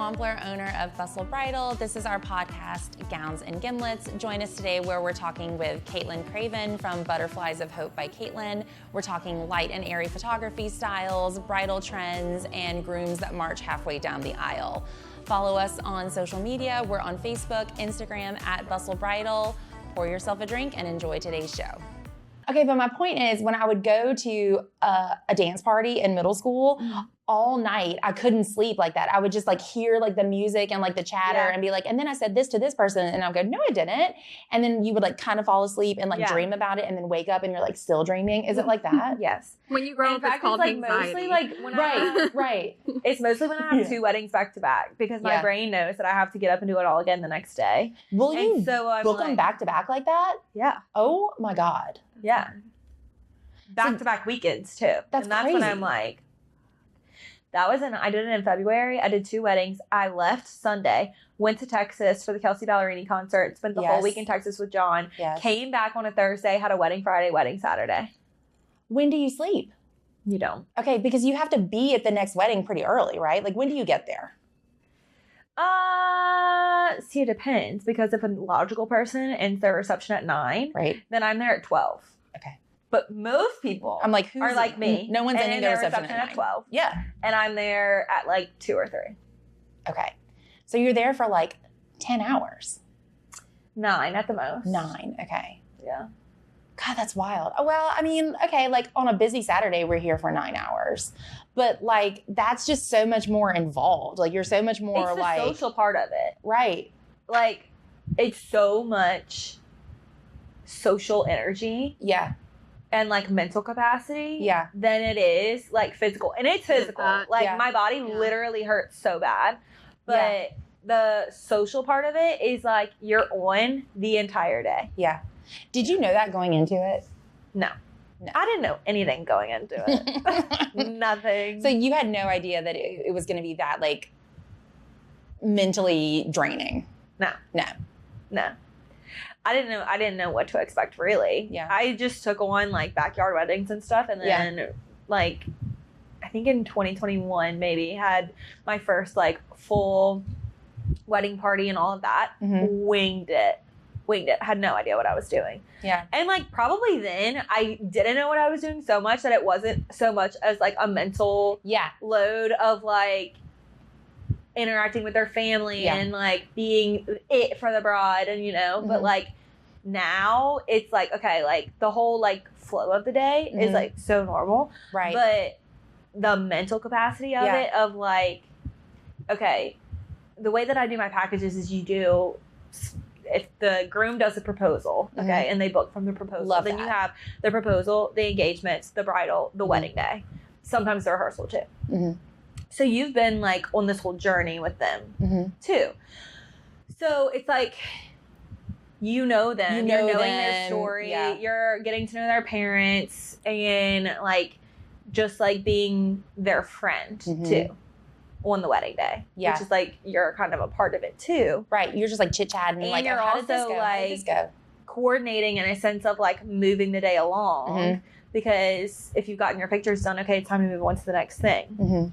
Wampler, owner of Bustle Bridal. This is our podcast, Gowns and Gimlets. Join us today where we're talking with Katelyn Craven from Butterflies of Hope by Katelyn. We're talking light and airy photography styles, bridal trends, and grooms that march halfway down the aisle. Follow us on social media. We're on Facebook, Instagram at Bustle Bridal. Pour yourself a drink and enjoy today's show. Okay, but my point is when I would go to a dance party in middle school, all night, I couldn't sleep like that. I would just like hear like the music and like the chatter and be like, and then I said this to this person and I'll go, no, I didn't. And then you would like kind of fall asleep and like dream about it and then wake up and you're like still dreaming. Is it like that? Yes. When you grow up, it's called like anxiety. mostly like when Right. It's mostly when I have two weddings back to back because my brain knows that I have to get up and do it all again the next day. Will you so book them back to back like that? Yeah. Oh my God. Yeah. Back to back weekends too. That's crazy. when I'm like, I did it in February. I did 2 weddings. I left Sunday, went to Texas for the Kelsey Ballerini concert, spent the whole week in Texas with John, came back on a Thursday, had a wedding Friday, wedding Saturday. When do you sleep? You don't. Okay, because you have to be at the next wedding pretty early, right? Like when do you get there? See, it depends because if a logical person ends their reception at 9, then I'm there at 12. Okay. But most people I'm like, are like me. No one's ending their reception at 12. Yeah. And I'm there at like 2 or 3. Okay. So you're there for like 10 hours. 9 at the most. 9. Okay. Yeah. God, that's wild. Oh, well, I mean, okay, like on a busy Saturday, we're here for 9 hours. But like, that's just so much more involved. Like, you're so much more it's like. It's the social part of it. Right. Like, it's so much social energy. Yeah. And like mental capacity. Yeah. Than it is like physical. And it's physical. Like, my body literally hurts so bad. But the social part of it is like, you're on the entire day. Yeah. Did you know that going into it? No. I didn't know anything going into it. Nothing. So you had no idea that it was going to be that like mentally draining? No. I didn't know what to expect really. Yeah. I just took on like backyard weddings and stuff and then like I think in 2021 maybe had my first like full wedding party and all of that. Winged it. Had no idea what I was doing. Yeah. And like probably then I didn't know what I was doing so much that it wasn't so much as like a mental load of like interacting with their family and like being it for the bride and but like now it's like okay, like the whole like flow of the day is like so normal. Right. But the mental capacity of it of like okay, the way that I do my packages is you do if the groom does a proposal, okay, and they book from the proposal, then you have the proposal, the engagements, the bridal, the wedding day, sometimes the rehearsal too. So you've been like on this whole journey with them too. So it's like, you know them, you're knowing their story, you're getting to know their parents and like, just like being their friend too on the wedding day. Yeah. Which is like, you're kind of a part of it too. Right. You're just like chit-chatting. And like, you're also like coordinating in a sense of like moving the day along because if you've gotten your pictures done, okay, it's time to move on to the next thing.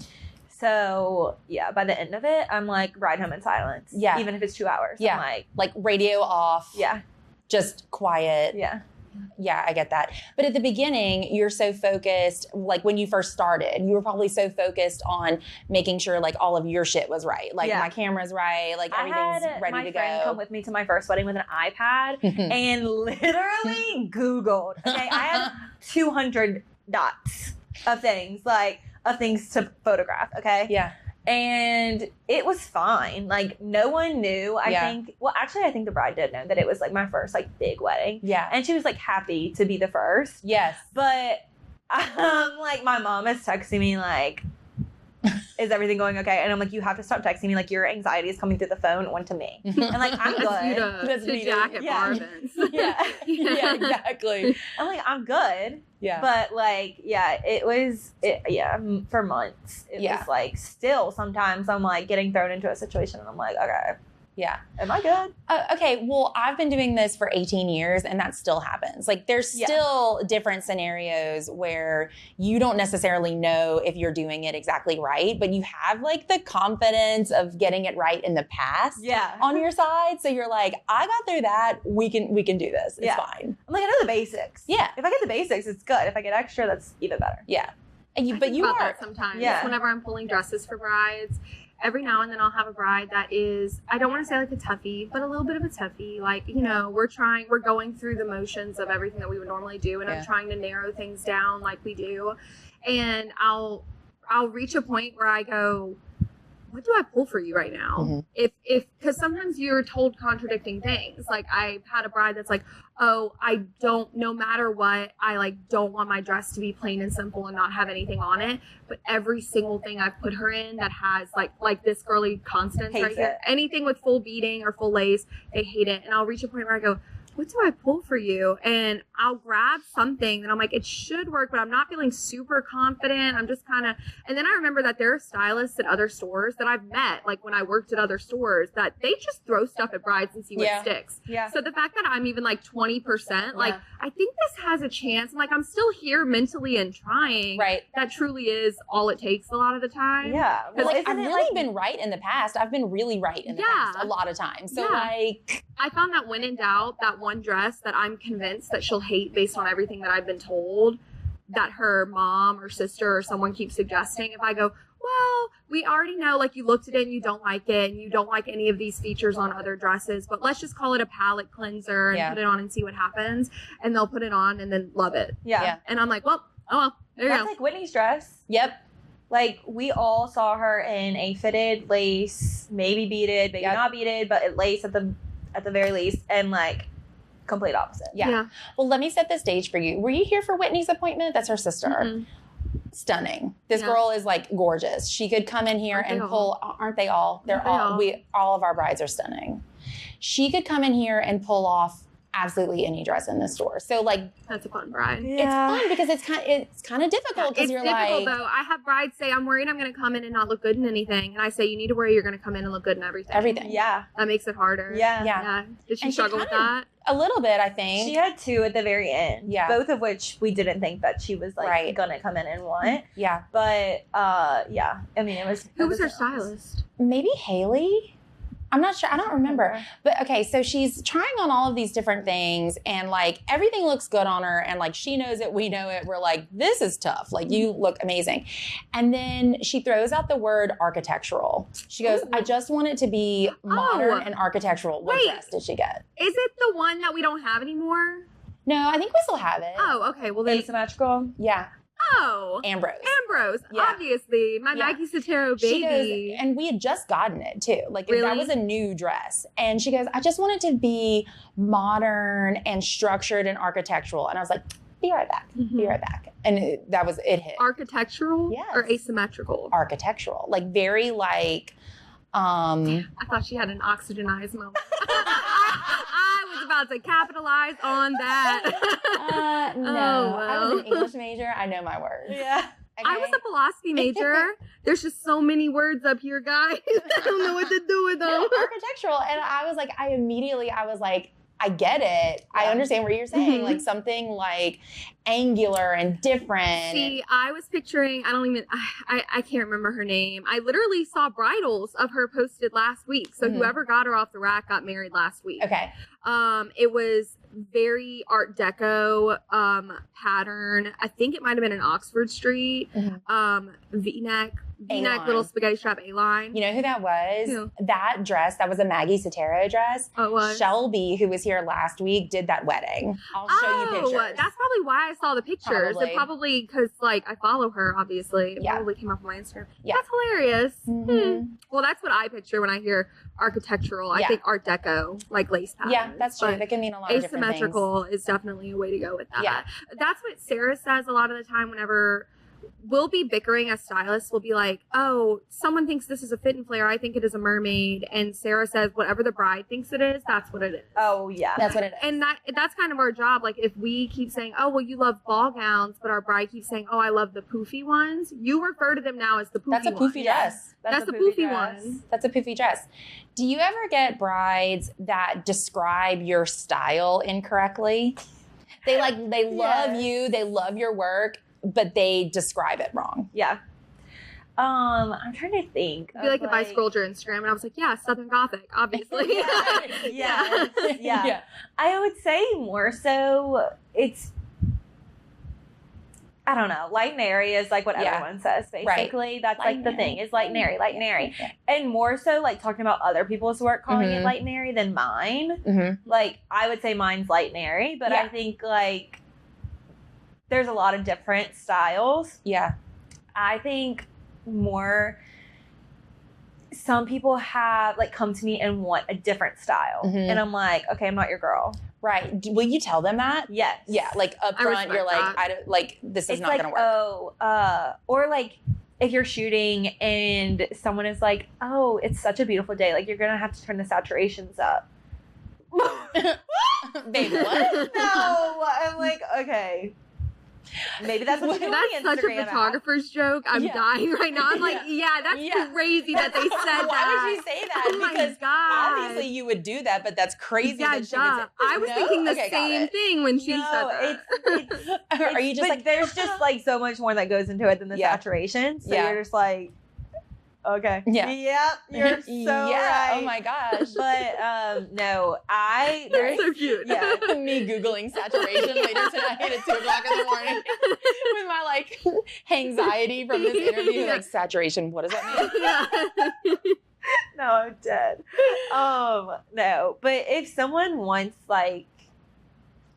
So yeah, by the end of it, I'm like ride home in silence. Yeah. Even if it's 2 hours. Yeah. I'm like radio off. Yeah. Just quiet. Yeah. Yeah, I get that. But at the beginning, you're so focused, like when you first started, you were probably so focused on making sure like all of your shit was right. Like my camera's right, like everything's ready to go. My friend come with me to my first wedding with an iPad and literally Googled. Okay, I had 200 dots of things to photograph. Okay. Yeah. And it was fine. Like, no one knew, I think. Well, actually, I think the bride did know that it was, like, my first, like, big wedding. Yeah. And she was, like, happy to be the first. Yes. But, like, my mom is texting me, like, is everything going okay? And I'm like, you have to stop texting me. Like, your anxiety is coming through the phone onto me. And, like, I'm good. That's you to jack at bar events. Yeah. Yeah, exactly. I'm like, I'm good. Yeah. But, like, for months. It was, like, still sometimes I'm, like, getting thrown into a situation and I'm like, okay. Yeah. Am I good? Okay, well, I've been doing this for 18 years and that still happens. Like there's still different scenarios where you don't necessarily know if you're doing it exactly right, but you have like the confidence of getting it right in the past on your side. So you're like, I got through that. We can do this. It's fine. I'm like, I know the basics. Yeah. If I get the basics, it's good. If I get extra, that's even better. Yeah. But you are sometimes. Yeah. Whenever I'm pulling dresses for brides, every now and then I'll have a bride that is, I don't want to say like a toughie, but a little bit of a toughie. Like, you know, we're going through the motions of everything that we would normally do, and I'm trying to narrow things down like we do. And I'll reach a point where I go, what do I pull for you right now? Mm-hmm. Because sometimes you're told contradicting things. Like I've had a bride that's like, oh, no matter what, I like don't want my dress to be plain and simple and not have anything on it. But every single thing I've put her in that has like this girly Constance right here, anything with full beading or full lace, they hate it. And I'll reach a point where I go, what do I pull for you? And I'll grab something that I'm like, it should work, but I'm not feeling super confident. I'm just kind of, and then I remember that there are stylists at other stores that I've met, like when I worked at other stores, that they just throw stuff at brides and see what sticks. Yeah. So the fact that I'm even like 20%, like I think this has a chance. I'm like, I'm still here mentally and trying. Right. That truly is all it takes a lot of the time. Yeah. Well, like, I've really been right in the past. I've been really right in the past a lot of times. So like, I found that when in doubt, that one dress that I'm convinced that she'll hate based on everything that I've been told, that her mom or sister or someone keeps suggesting, if I go, well, we already know, like, you looked at it and you don't like it, and you don't like any of these features on other dresses, but let's just call it a palette cleanser and put it on and see what happens. And they'll put it on and then love it. Yeah. And I'm like, well, there you go. That's like Whitney's dress. Yep. Like, we all saw her in a fitted lace, maybe beaded, maybe not beaded, but it lace at the very least, and like complete opposite. Yeah. Well, let me set the stage for you. Were you here for Whitney's appointment? That's her sister. Mm-hmm. Stunning. This girl is like gorgeous. She could come in here and pull. Aren't they all? They're all. All of our brides are stunning. She could come in here and pull off absolutely any dress in the store. So like, that's a fun bride. It's fun because it's kind of difficult because you're like. It's difficult though. I have brides say, I'm worried I'm going to come in and not look good in anything, and I say, you need to worry you're going to come in and look good in everything. Everything. Yeah. That makes it harder. Yeah. Did she struggle with that? A little bit, I think. She had two at the very end. Yeah. Both of which we didn't think that she was like gonna come in and want. Yeah. But yeah. I mean, it was. Who was her stylist? Maybe Haley. I'm not sure. I don't remember. But okay, so she's trying on all of these different things and like everything looks good on her and like she knows it, we know it. We're like, this is tough. Like you look amazing. And then she throws out the word architectural. She goes, I just want it to be modern and architectural. What dress did she get? Is it the one that we don't have anymore? No, I think we still have it. Oh, okay. Well, then asymmetrical. Yeah. Oh, Ambrose, obviously, my Maggie Sotero baby. She goes, and we had just gotten it too. Like that was a new dress, and she goes, I just want it to be modern and structured and architectural. And I was like, be right back, be right back. And it hit. Architectural, or asymmetrical? Architectural, like very like. I thought she had an oxygenized moment. I was about to capitalize on that. No, I was an English major. I know my words. Yeah. Okay. I was a philosophy major. There's just so many words up here, guys. I don't know what to do with them. No, architectural. And I was like, I get it. I understand what you're saying. Like something like angular and different. See, I was picturing, I can't remember her name. I literally saw bridals of her posted last week. So whoever got her off the rack got married last week. Okay. It was very Art Deco pattern. I think it might have been an Oxford Street V-neck little spaghetti strap A-line. You know who that was? Who? That dress, that was a Maggie Sotero dress. Oh, it was? Shelby, who was here last week, did that wedding. I'll show you pictures. That's probably why I saw the pictures. Probably. It probably because like I follow her, obviously. It probably came up on my Instagram. Yeah. That's hilarious. Well, that's what I picture when I hear architectural. I think Art Deco, like lace patterns. Yeah, that's true. That can mean a lot of different things. Asymmetrical is definitely a way to go with that. Yeah. That's what Sarah says a lot of the time whenever we'll be bickering as stylists. We'll be like, oh, someone thinks this is a fit and flare. I think it is a mermaid. And Sarah says, whatever the bride thinks it is, that's what it is. Oh, yeah. That's what it is. And that's kind of our job. Like, if we keep saying, oh, well, you love ball gowns, but our bride keeps saying, oh, I love the poofy ones, you refer to them now as the poofy That's a ones. poofy dress. That's the poofy one. That's a poofy dress. Do you ever get brides that describe your style incorrectly? They love you, they love your work, but they describe it wrong. Yeah. I'm trying to think. I feel like if I scrolled your Instagram and I was like, yeah, Southern Gothic, obviously. Yeah. I would say more so it's, I don't know, light and airy is like what everyone says, basically. That's light like the thing, is light and airy. Yeah. And more so like talking about other people's work, calling it light and airy than mine. Like, I would say mine's light and airy, but I think like there's a lot of different styles. Yeah. I think some people have like come to me and want a different style. And I'm like, okay, I'm not your girl. Right. Will you tell them that? Yes. Yeah. Like up front, you're like, I don't like, this is not like, going to work. Or like if you're shooting and someone is like, oh, it's such a beautiful day. Like, you're going to have to turn the saturations up. Babe, what? No. I'm like, okay. Maybe that's what That's such a photographer's joke. I'm dying right now. I'm like, that's crazy that they said that. Why would you say that? Oh because my God. obviously you would do that, but that's crazy that she would say. I was thinking the same thing when she said that. Are you just like, there's just like so much more that goes into it than the saturation. So you're just like, okay. Yeah. Yep. You're so right. Oh my gosh. But no, They're so cute. Yeah. Me Googling saturation later tonight at 2 o'clock in the morning with my like anxiety from this interview. Like, saturation, what does that mean? No, I'm dead. No, but if someone wants like,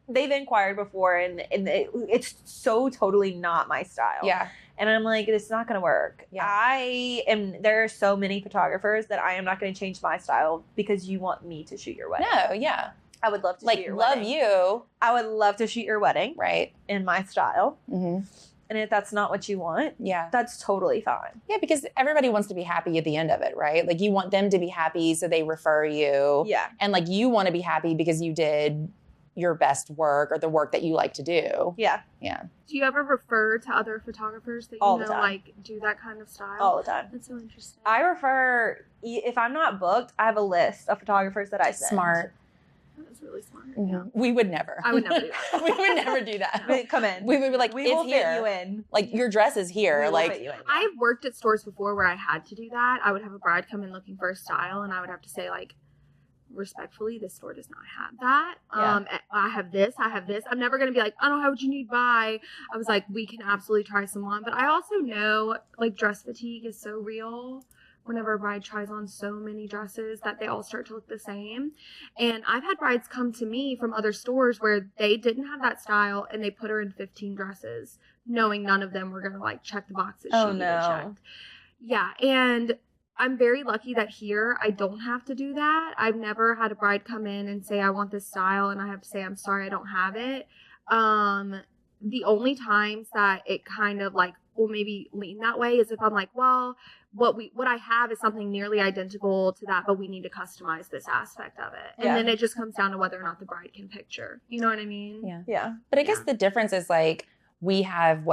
they've inquired before and it's so totally not my style. Yeah. And I'm like, this is not going to work. Yeah. There are so many photographers that I am not going to change my style because you want me to shoot your wedding. No, yeah. I would love to shoot your love wedding. you. I would love to shoot your wedding. Right. In my style. Mm-hmm. And if that's not what you want, that's totally fine. Yeah, because everybody wants to be happy at the end of it, right? Like, you want them to be happy, so they refer you. Yeah. And like, you want to be happy because you did your best work or the work that you like to do. Yeah. Yeah. Do you ever refer to other photographers that you know like do that kind of style? All the time. That's so interesting. I refer, if I'm not booked, I have a list of photographers that I send. Smart. That's really smart. Yeah. We would never. I would never do that. We would never do that. Come in. We would be like, we it's will here. fit you in. Like, your dress is here. We will like, fit you in. I've worked at stores before where I had to do that. I would have a bride come in looking for a style, and I would have to say, like, respectfully, this store does not have that. I have this. I'm never going to be like, I don't know what you need, bye. I was like, we can absolutely try some on. But I also know, like, dress fatigue is so real whenever a bride tries on so many dresses that they all start to look the same. And I've had brides come to me from other stores where they didn't have that style and they put her in 15 dresses, knowing none of them were going to, like, check the boxes she needed checked. Yeah, and I'm very lucky that here I don't have to do that. I've never had a bride come in and say, I want this style, and I have to say, I'm sorry, I don't have it. The only times that it kind of like will maybe lean that way is if I'm like, well, what I have is something nearly identical to that, but we need to customize this aspect of it. And then it just comes down to whether or not the bride can picture. You know what I mean? Yeah. Yeah. But I guess the difference is, like, we have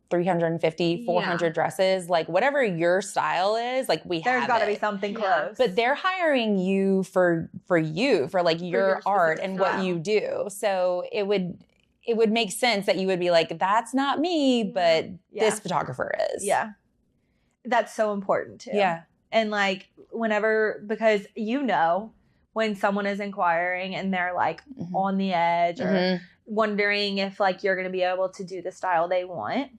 350, 400 dresses, like, whatever your style is, like, there's got to be something close. But they're hiring you for like your art and what you do. So it would make sense that you would be like, that's not me, but this photographer is. Yeah. That's so important too. Yeah. And like, because when someone is inquiring and they're like on the edge or wondering if like you're going to be able to do the style they want.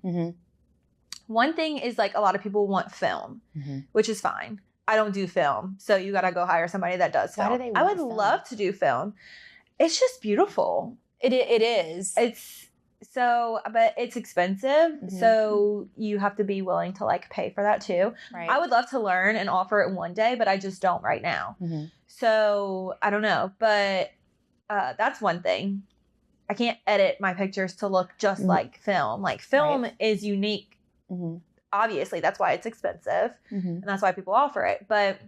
One thing is, like, a lot of people want film, which is fine. I don't do film. So you got to go hire somebody that does film. Why do they want I would film? love to do film. It's just beautiful. It is. But it's expensive. So you have to be willing to like pay for that too. Right. I would love to learn and offer it one day, but I just don't right now. So I don't know, but that's one thing. I can't edit my pictures to look just like film. Like, film is unique Obviously, that's why it's expensive, and that's why people offer it. But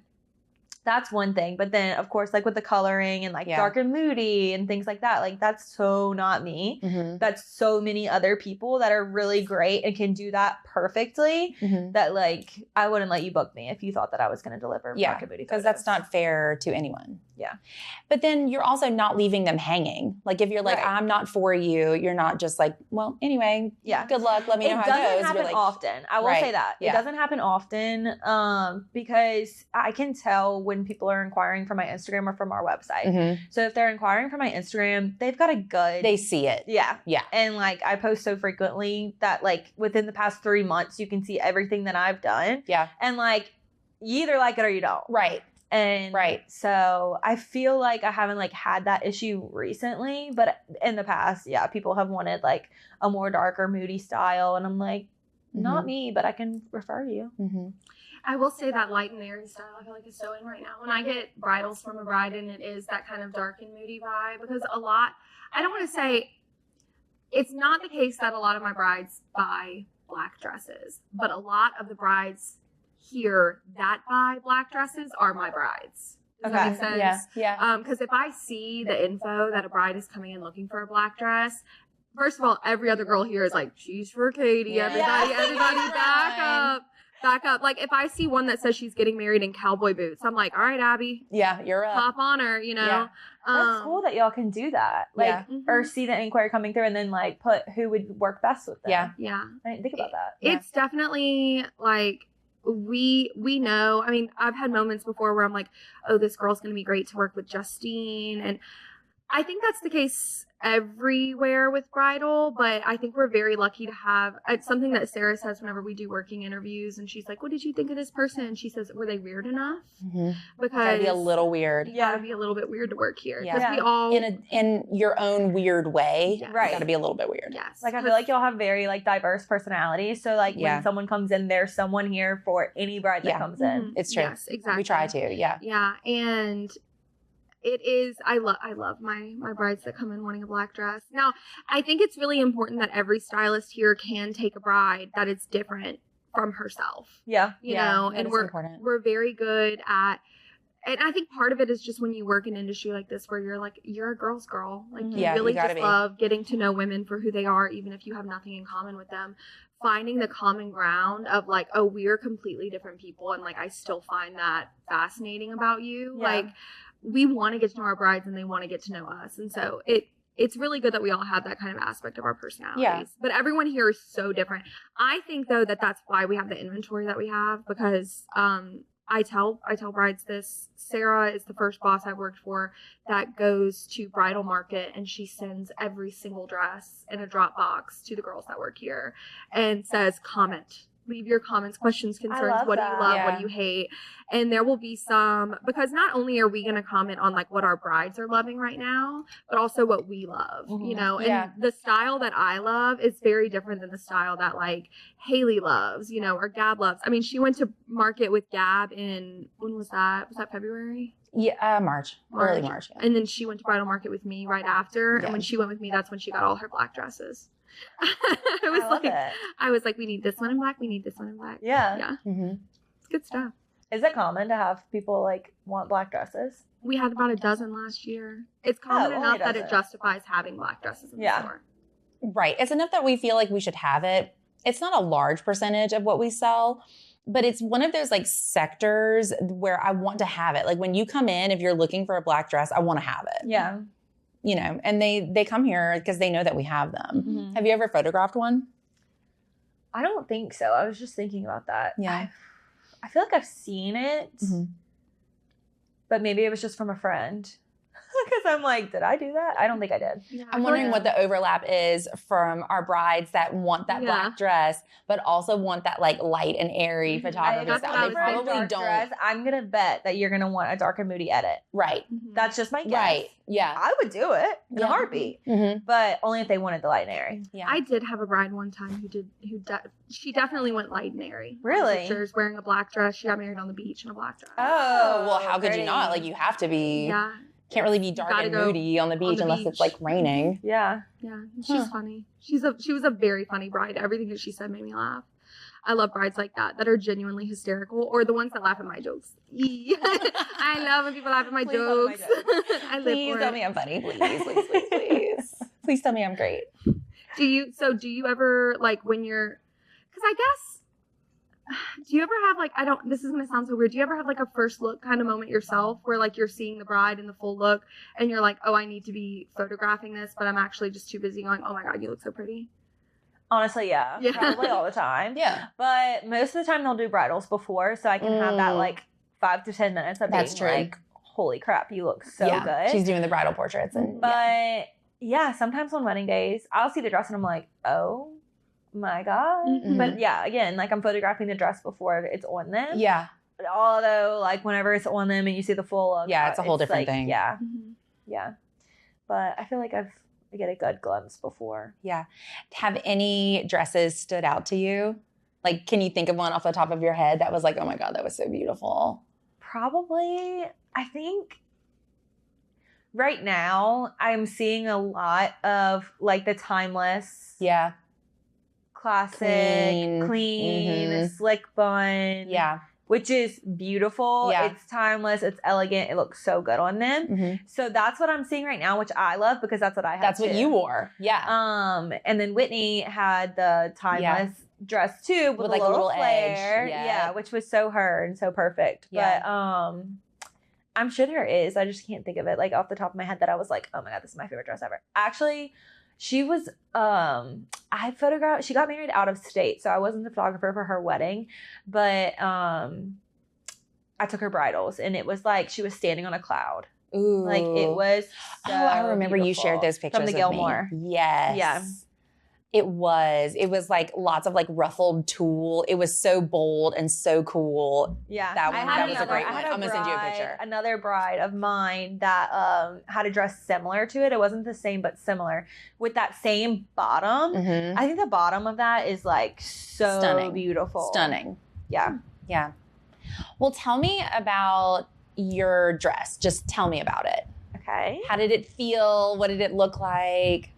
that's one thing. But then, of course, like with the coloring and like dark and moody and things like that, like that's so not me. That's so many other people that are really great and can do that perfectly that like I wouldn't let you book me if you thought that I was going to deliver dark and moody because that's not fair to anyone. Yeah. But then you're also not leaving them hanging. Like if you're like, I'm not for you, you're not just like, well, anyway, good luck. Let me know how it goes. It doesn't happen like, often. I will say that. It doesn't happen often because I can tell when people are inquiring from my Instagram or from our website. So if they're inquiring from my Instagram, they've got a good... They see it. Yeah. Yeah. And like I post so frequently that like within the past 3 months, you can see everything that I've done. Yeah. And like you either like it or you don't. Right. And so I feel like I haven't like had that issue recently, but in the past, people have wanted like a more darker, moody style. And I'm like, not me, but I can refer you. I will say that light and airy style I feel like is so in right now. When I get bridals from a bride and it is that kind of dark and moody vibe, because a lot, I don't want to say, it's not the case that a lot of my brides buy black dresses, but a lot of the brides here that buy black dresses are my brides. Does that make sense? Yeah. Because if I see the info that a bride is coming in looking for a black dress, first of all, every other girl here is like, she's for Katie. Everybody back up. Like if I see one that says she's getting married in cowboy boots, I'm like, all right, Abby. Yeah, you're up. Hop on her, you know. Yeah. That's cool that y'all can do that. Like, or see the inquiry coming through and then like put who would work best with them. Yeah. I didn't think about that. It's definitely like, we know, I mean, I've had moments before where I'm like, oh, this girl's going to be great to work with Justine. And I think that's the case everywhere with bridal, but I think we're very lucky to have, it's something that Sarah says whenever we do working interviews, and she's like, what did you think of this person? And she says, were they weird enough? Because gotta be a little weird. Yeah, it'd be a little bit weird to work here. Yeah. We all in your own weird way. Right. Gotta be a little bit weird. Yes. Like I feel like y'all have very like diverse personalities. So like when someone comes in, there's someone here for any bride that comes in. It's true. Yes, exactly. We try to. Yeah, and it is, I love my brides that come in wanting a black dress. Now, I think it's really important that every stylist here can take a bride that is different from herself. Yeah. You know, and we're very good at, and I think part of it is just when you work in an industry like this where you're like, you're a girl's girl. Like you really just love getting to know women for who they are, even if you have nothing in common with them. Finding the common ground of like, oh, we're completely different people. And like, I still find that fascinating about you. Yeah. Like, we want to get to know our brides and they want to get to know us. And so it's really good that we all have that kind of aspect of our personalities. Yeah. But everyone here is so different. I think though that's why we have the inventory that we have, because I tell brides this. Sarah is the first boss I worked for that goes to bridal market and she sends every single dress in a drop box to the girls that work here and says, comment. Leave your comments, questions, concerns. What do you love? What do you hate? And there will be some, because not only are we going to comment on like what our brides are loving right now, but also what we love, you know, and the style that I love is very different than the style that like Haley loves, you know, or Gab loves. I mean, she went to market with Gab in, when was that? Was that February? Yeah, March. Early March. Yeah. And then she went to bridal market with me right after. And when she went with me, that's when she got all her black dresses. I was like, we need this one in black. We need this one in black. Yeah. It's good stuff. Is it common to have people like want black dresses? We had about a dozen last year. It's common enough that it justifies having black dresses in the store. Right. It's enough that we feel like we should have it. It's not a large percentage of what we sell, but it's one of those like sectors where I want to have it. Like when you come in, if you're looking for a black dress, I want to have it. Yeah. You know, and they come here because they know that we have them. Have you ever photographed one? I don't think so. I was just thinking about that. Yeah. I feel like I've seen it, but maybe it was just from a friend. Because I'm like, did I do that? I don't think I did. Yeah, I'm wondering what the overlap is from our brides that want that black dress, but also want that like light and airy photography style. They probably don't. Dress, I'm going to bet that you're going to want a dark and moody edit. Right. That's just my guess. Right. Yeah. I would do it in a heartbeat, but only if they wanted the light and airy. Yeah. I did have a bride one time she definitely went light and airy. Really? Pictures wearing a black dress. She got married on the beach in a black dress. Oh, well, how could you not? Like you have to be. Yeah. Can't really be dark and moody on the beach unless it's like raining. Yeah. Yeah. She's funny. She was a very funny bride. Everything that she said made me laugh. I love brides like that are genuinely hysterical, or the ones that laugh at my jokes. I love when people laugh at my jokes. I live Please for tell it. me I'm funny. Please. Please tell me I'm great. Do you ever, like, when you're, because I guess, do you ever have, like, this is going to sound so weird. Do you ever have, like, a first look kind of moment yourself where, like, you're seeing the bride in the full look and you're like, oh, I need to be photographing this, but I'm actually just too busy going, oh my God, you look so pretty? Honestly, yeah. Probably all the time. Yeah. But most of the time they'll do bridals before, so I can have that, like, 5 to 10 minutes of That's being true. like, holy crap, you look so good. She's doing the bridal portraits. But yeah, sometimes on wedding days, I'll see the dress and I'm like, oh my God. Mhm. But yeah, again, like I'm photographing the dress before it's on them. Yeah. But although, like, whenever it's on them and you see the full look, Yeah, it's a whole different like, thing. Yeah. Mhm. Yeah. But I feel like I get a good glimpse before. Yeah. Have any dresses stood out to you? Like, can you think of one off the top of your head that was like, oh my God, that was so beautiful? Probably, I think right now I'm seeing a lot of like the timeless, Yeah. classic, Clean. clean, slick bun. Yeah. Which is beautiful. Yeah. It's timeless. It's elegant. It looks so good on them. Mm-hmm. So that's what I'm seeing right now, which I love because that's what I had. That's what too. you wore. Yeah. And then Whitney had the timeless dress too with like a a little little flare. edge. Yeah. Yeah, which was so her and so perfect. Yeah. But I'm sure there is. I just can't think of it like off the top of my head that I was like, oh my God, this is my favorite dress ever. Actually, she was she got married out of state, so I wasn't the photographer for her wedding, but I took her bridals and it was like she was standing on a cloud. Ooh. Like it was so I remember you beautiful. shared those pictures from the with Gilmore. me. Yes. Yeah. It was like lots of like ruffled tulle. It was so bold and so cool. Yeah, That one- that was a great I one. had I'm gonna send you a picture. Another bride of mine that had a dress similar to it. It wasn't the same, but similar with that same bottom. Mm-hmm. I think the bottom of that is like so Stunning. beautiful. Stunning. Yeah. Yeah. Well, tell me about your dress. Just tell me about it. Okay. How did it feel? What did it look like?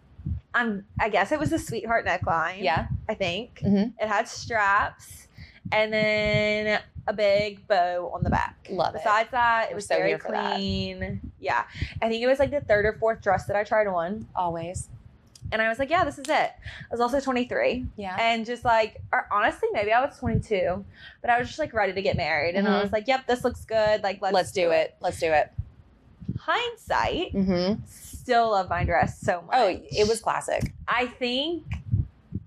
I guess it was a sweetheart neckline. Yeah. I think. Mhm. It had straps and then a big bow on the back. Love it. Besides that, it We're was so very here for that. clean. Yeah. I think it was like the third or fourth dress that I tried on. Always. And I was like, yeah, this is it. I was also 23. Yeah. And just like, or honestly, maybe I was 22, but I was just like ready to get married. And I Mhm. was like, yep, this looks good. Like, Let's do it. Let's do it. Hindsight, Mm-hmm. still love my dress so much. Oh, it was classic. I think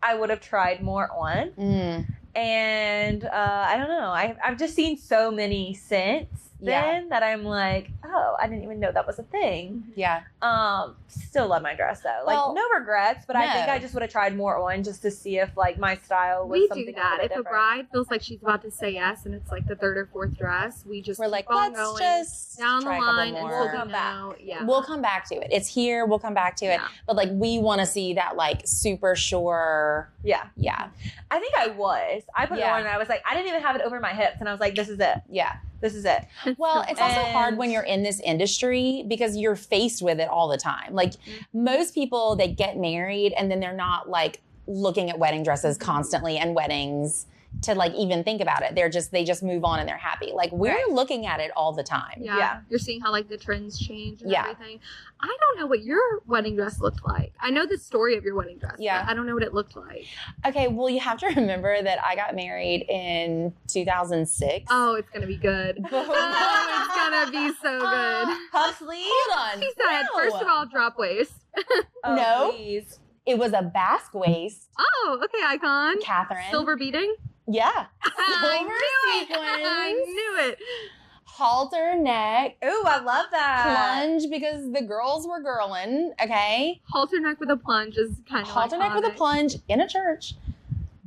I would have tried more on. Mm. And I don't know. I've just seen so many since then that I'm like, oh, I didn't even know that was a thing. Yeah. Still love my dress though. Well, like no regrets, but I think no. I just would have tried more on just to see if like my style was We something do a that. little If a different. bride feels like she's about to say yes and it's like the third or fourth dress, we just We're keep like, on let's going just down the try a couple line more. until We'll we come know. Yeah. We'll come back to it. It's here. We'll come back to it. Yeah. But like, we want to see that like super sure. Yeah. Yeah. I think I was. I put it Yeah. on and I was like, I didn't even have it over my hips and I was like, this is it. Yeah. This is it. Well, it's also hard And- when you're in this industry because you're faced with it all the time. Like most people, they get married and then they're not like looking at wedding dresses constantly and weddings to like even think about it. They just move on and they're happy. Like we're Right. looking at it all the time. Yeah. You're seeing how like the trends change and Yeah. everything. I don't know what your wedding dress looked like. I know the story of your wedding dress. Yeah. But I don't know what it looked like. Okay, well, you have to remember that I got married in 2006. Oh, it's gonna be good. Oh, it's gonna be so good. Puff sleeve? Hold on. She said, No. first of all, drop waist. Oh, No. please. It was a basque waist, Oh, okay, icon. Catherine. Silver beading. Yeah. I Silver knew it. sequins. I knew it. Halter neck. Ooh, I love that. Plunge because the girls were girling, okay? Halter neck with a plunge is kind of Halter neck with a plunge in a church.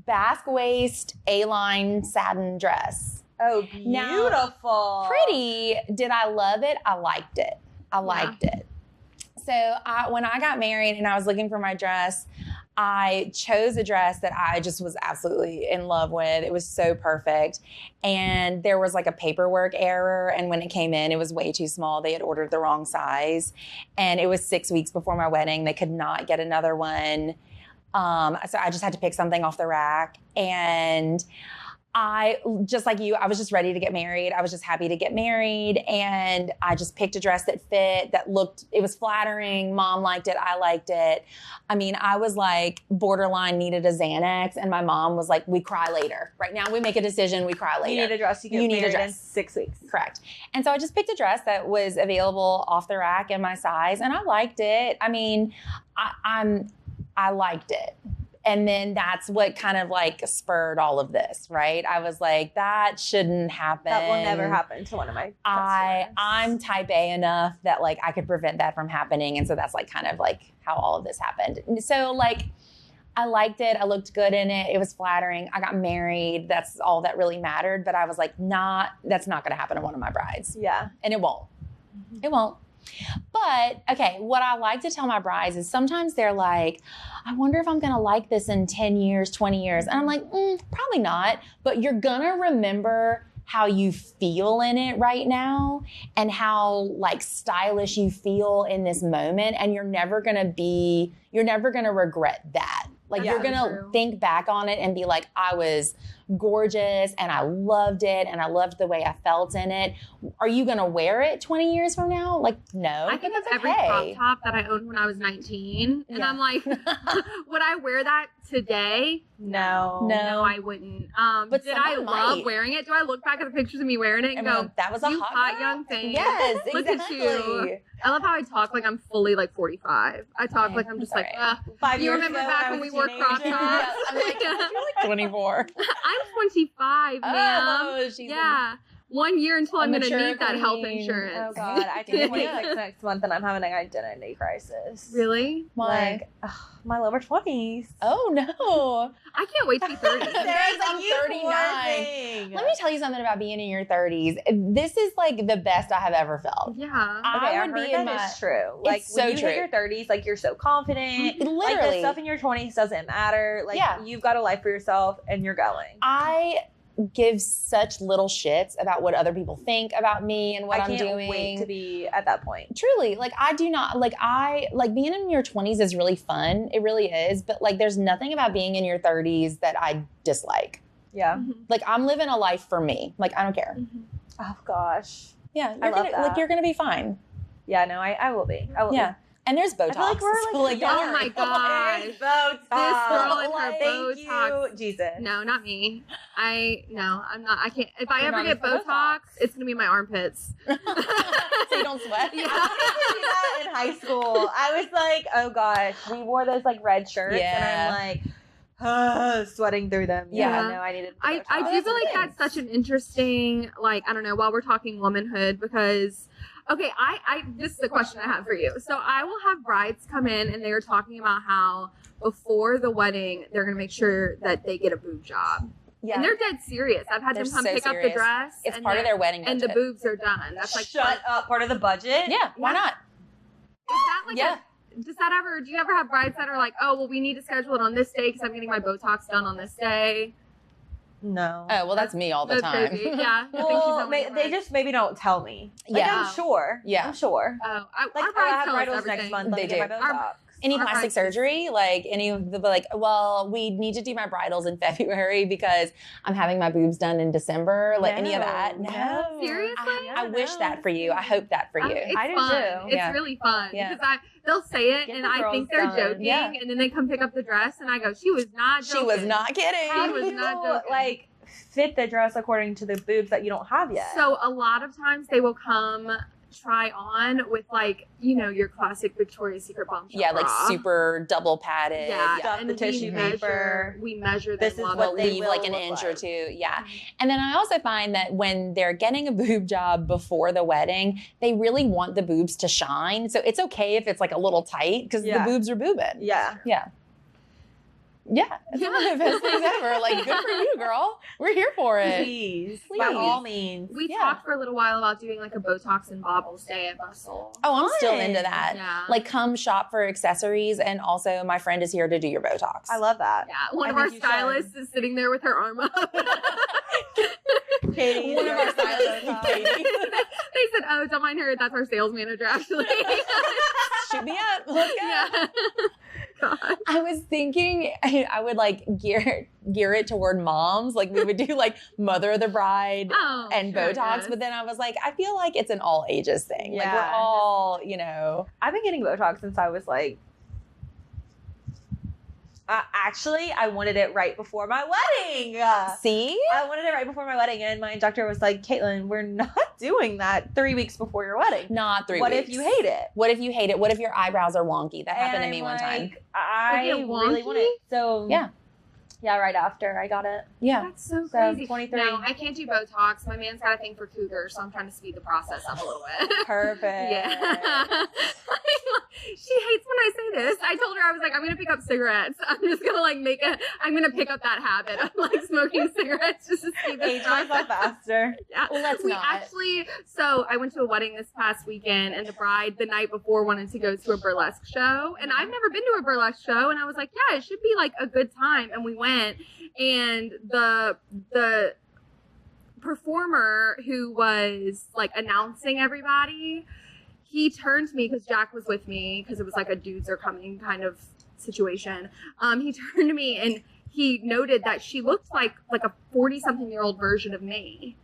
Basque waist, A-line satin dress. Oh, Now, beautiful. Pretty. Did I love it? I liked it. I liked it. So when I got married and I was looking for my dress, I chose a dress that I just was absolutely in love with. It was so perfect. And there was like a paperwork error. And when it came in, it was way too small. They had ordered the wrong size. And it was 6 weeks before my wedding. They could not get another one. So I just had to pick something off the rack. And I, just like you, I was just ready to get married. I was just happy to get married. And I just picked a dress that fit, that looked, it was flattering. Mom liked it. I liked it. I mean, I was like borderline needed a Xanax. And my mom was like, we cry later. Right now we make a decision, we cry later. You need a dress, you get married in 6 weeks. Correct. And so I just picked a dress that was available off the rack in my size. And I liked it. I mean, I liked it. And then that's what kind of like spurred all of this, right? I was like, that shouldn't happen. That will never happen to one of my customers. I'm type A enough that like I could prevent that from happening. And so that's like kind of like how all of this happened. So like I liked it. I looked good in it. It was flattering. I got married. That's all that really mattered. But I was like, that's not going to happen to one of my brides. Yeah. And it won't. Mm-hmm. It won't. But, okay, what I like to tell my brides is sometimes they're like, I wonder if I'm going to like this in 10 years, 20 years. And I'm like, probably not. But you're going to remember how you feel in it right now and how like stylish you feel in this moment. And you're never going to regret that. Like you're going to think back on it and be like, I was gorgeous and I loved it and I loved the way I felt in it. Are you going to wear it 20 years from now? Like, no. I think it's every crop top that I owned when I was 19. And I'm like, would I wear that today? No, I wouldn't. But did I love wearing it? Do I look back at the pictures of me wearing it and go, that was a hot young thing? Yes, Look at you. I love how I talk like I'm fully like 45. I talk like I'm just like, 5 you years remember ago back when we wore crop tops? I'm like, you're like 24. I'm 25, ma'am. Oh, she's 1 year until I'm going to need that health Oh insurance. God, I turn 26 next month and I'm having an identity crisis. Really? Why? Like, my lower 20s. Oh no. I can't wait to be 30. I'm 39. Let me tell you something about being in your 30s. This is like the best I have ever felt. Yeah. I would be in my... It's true. Like so when you true. hit your 30s, like you're so confident. Literally. Like the stuff in your 20s doesn't matter. Like you've got a life for yourself and you're going. I give such little shits about what other people think about me and what I'm doing. I can't wait to be at that point. Truly, like I do not, like being in your 20s is really fun. It really is. But like there's nothing about being in your 30s that I dislike. Yeah. Mm-hmm. Like I'm living a life for me. Like I don't care. Mm-hmm. Oh gosh. Yeah. I love that. Like you're going to be fine. Yeah, no, I will be. I will be. And there's Botox. I feel like we're like, oh my gosh. Botox. This girl and her Thank Botox. you, Jesus. No, not me. I'm not. I can't. If I ever get Botox, it's going to be in my armpits. So you don't sweat? Yeah. I did that in high school. I was like, oh gosh, we wore those like red shirts and I'm like, sweating through them. Yeah. No, I needed I do feel like that's such an interesting, like, I don't know, while we're talking womanhood, because okay, this is the question I have for you. So I will have brides come in and they are talking about how before the wedding, they're going to make sure that they get a boob job. Yeah. And they're dead serious. I've had them come pick up the dress. It's part of their wedding budget. And the boobs are done. That's like shut up, part of the budget? Yeah, why not? Is that like do you ever have brides that are like, oh, well, we need to schedule it on this day because I'm getting my Botox done on this day? No. Oh, well, that's me all the time. Crazy. Yeah. Well, they just maybe don't tell me. Like, yeah. I'm sure. Yeah. I'm sure. Oh, like, I have bridals next month. They do. My Botox. Any plastic surgery, like any of the, like, well, we need to do my bridals in February because I'm having my boobs done in December. Like any of that? No. Seriously? I wish that for you. I hope that for you. I do too. It's really fun because they'll say it and I think they're joking, and then they come pick up the dress and I go, she was not joking. She was not kidding. She was not joking. Like fit the dress according to the boobs that you don't have yet. So a lot of times they will come try on with like, you know, your classic Victoria's Secret bombshell like bra. super double padded. Yeah, and the tissue paper. We measure them. This is what they leave will like an inch or two. Yeah. And then I also find that when they're getting a boob job before the wedding, they really want the boobs to shine. So it's okay if it's like a little tight because the boobs are boobing. Yeah. Yeah. Yeah, it's one of the best things ever. Like, good for you, girl. We're here for it. Please. By all means. We talked for a little while about doing like a Botox and baubles day at Bustle. Oh, I'm still into that. Yeah. Like, come shop for accessories, and also my friend is here to do your Botox. I love that. Yeah, one of our stylists is sitting there with her arm up. Katie. One of our stylists, Katie. They said, oh, don't mind her. That's our sales manager, actually. Shoot me up. Let's go. Yeah. God. I was thinking I would like gear it toward moms. Like we would do like mother of the bride and sure, Botox. yes. But then I was like, I feel like it's an all ages thing. Like we're Yeah. all, you know. I've been getting Botox since I was like, actually, I wanted it right before my wedding. See? I wanted it right before my wedding, and my instructor was like, Katelyn, we're not doing that 3 weeks before your wedding. Not 3 What weeks. if you hate it? What if you hate it? What if your eyebrows are wonky? That happened to And me I'm one time. like, I Is it really want it. So yeah, right after I got it. Yeah. That's so So crazy. 23. No, I can't do Botox. My man's got a thing for cougars, so I'm trying to speed the process up a little bit. Perfect. Yeah. She hates when I say this. I told her, I was like, I'm going to pick up cigarettes. I'm just going to like I'm going to pick up that habit of like smoking cigarettes just to speed this Age myself faster. Yeah. Well, let's we not. actually, so I went to a wedding this past weekend, and the bride the night before wanted to go to a burlesque show. And I've never been to a burlesque show. And I was like, yeah, it should be like a good time. And we went, and the performer who was like announcing everybody, he turned to me because Jack was with me because it was like a dudes are coming kind of situation. He turned to me and he noted that she looked like a 40-something-year-old version of me.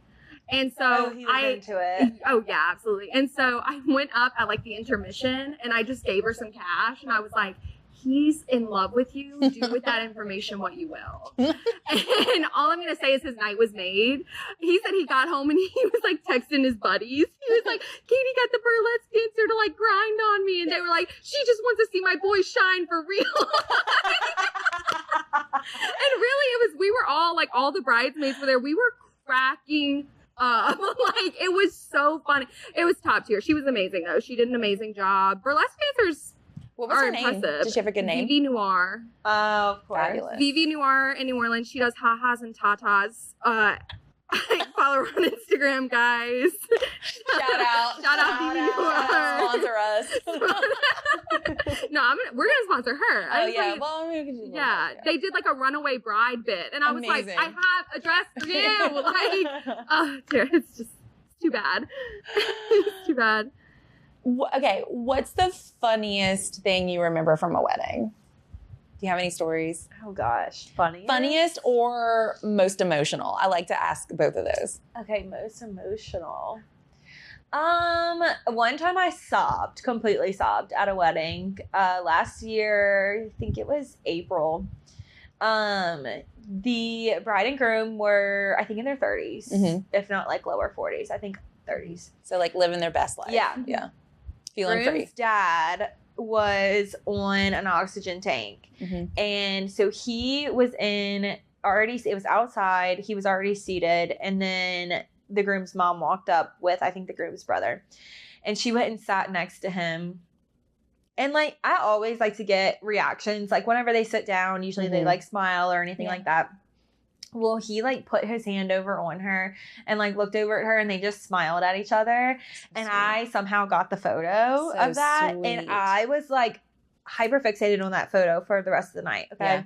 And so He was into it. Oh yeah, absolutely. And so I went up at like the intermission and I just gave her some cash and I was like, he's in love with you. Do with that information what you will. And all I'm going to say is his night was made. He said he got home and he was like texting his buddies. He was like, Katie got the burlesque dancer to like grind on me. And they were like, she just wants to see my boy shine for real. And really we were all like, all the bridesmaids were there. We were cracking up. Like it was so funny. It was top tier. She was amazing though. She did an amazing job. Burlesque dancers What was her name? Did she have a good name? Vivi Noir. Oh, of course. Fabulous. Vivi Noir in New Orleans. She does ha-has and tatas. Follow her on Instagram, guys. Shout out. Shout out Vivi Noir. Sponsor us. No, we're gonna sponsor her. Oh was yeah. like, Well, we could do yeah, that. they did like a runaway bride bit, and I was Amazing. like, I have a dress for you. Like, oh, dear, it's too bad. It's too bad. Okay, what's the funniest thing you remember from a wedding? Do you have any stories? Oh gosh, funny. Funniest or most emotional? I like to ask both of those. Okay, most emotional. One time I completely sobbed at a wedding. Last year, I think it was April. The bride and groom were, I think, in their 30s, if not like lower 40s. I think 30s. So like living their best life. Yeah. Yeah. Feeling Groom's free. dad was on an oxygen tank. Mm-hmm. And so he was it was outside. He was already seated. And then the groom's mom walked up with, I think, the groom's brother. And she went and sat next to him. And like, I always like to get reactions. Like whenever they sit down, usually they like smile or anything like that. Well, he like put his hand over on her and like looked over at her and they just smiled at each other. And I somehow got the photo of that. Sweet. And I was like hyper fixated on that photo for the rest of the night. Okay. Yeah.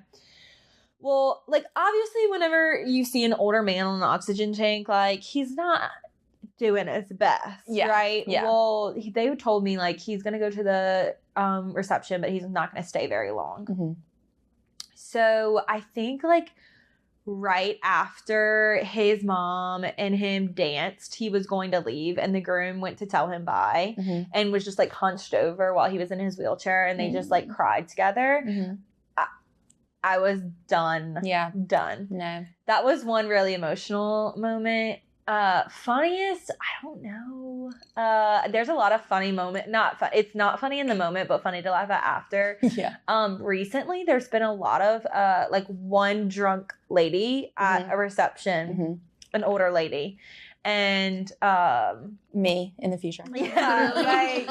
Well, like obviously whenever you see an older man on an oxygen tank, like he's not doing his best. Yeah. Right. Yeah. Well, they told me like he's going to go to the reception, but he's not going to stay very long. Mm-hmm. So I think like right after his mom and him danced, he was going to leave and the groom went to tell him bye and was just like hunched over while he was in his wheelchair and they just like cried together. I was done. Yeah. Done. No. That was one really emotional moment. Funniest, I don't know. There's a lot of funny moment. It's not funny in the moment, but funny to laugh at after. Yeah. Recently there's been a lot of like one drunk lady at a reception, an older lady. And me in the future. yeah, like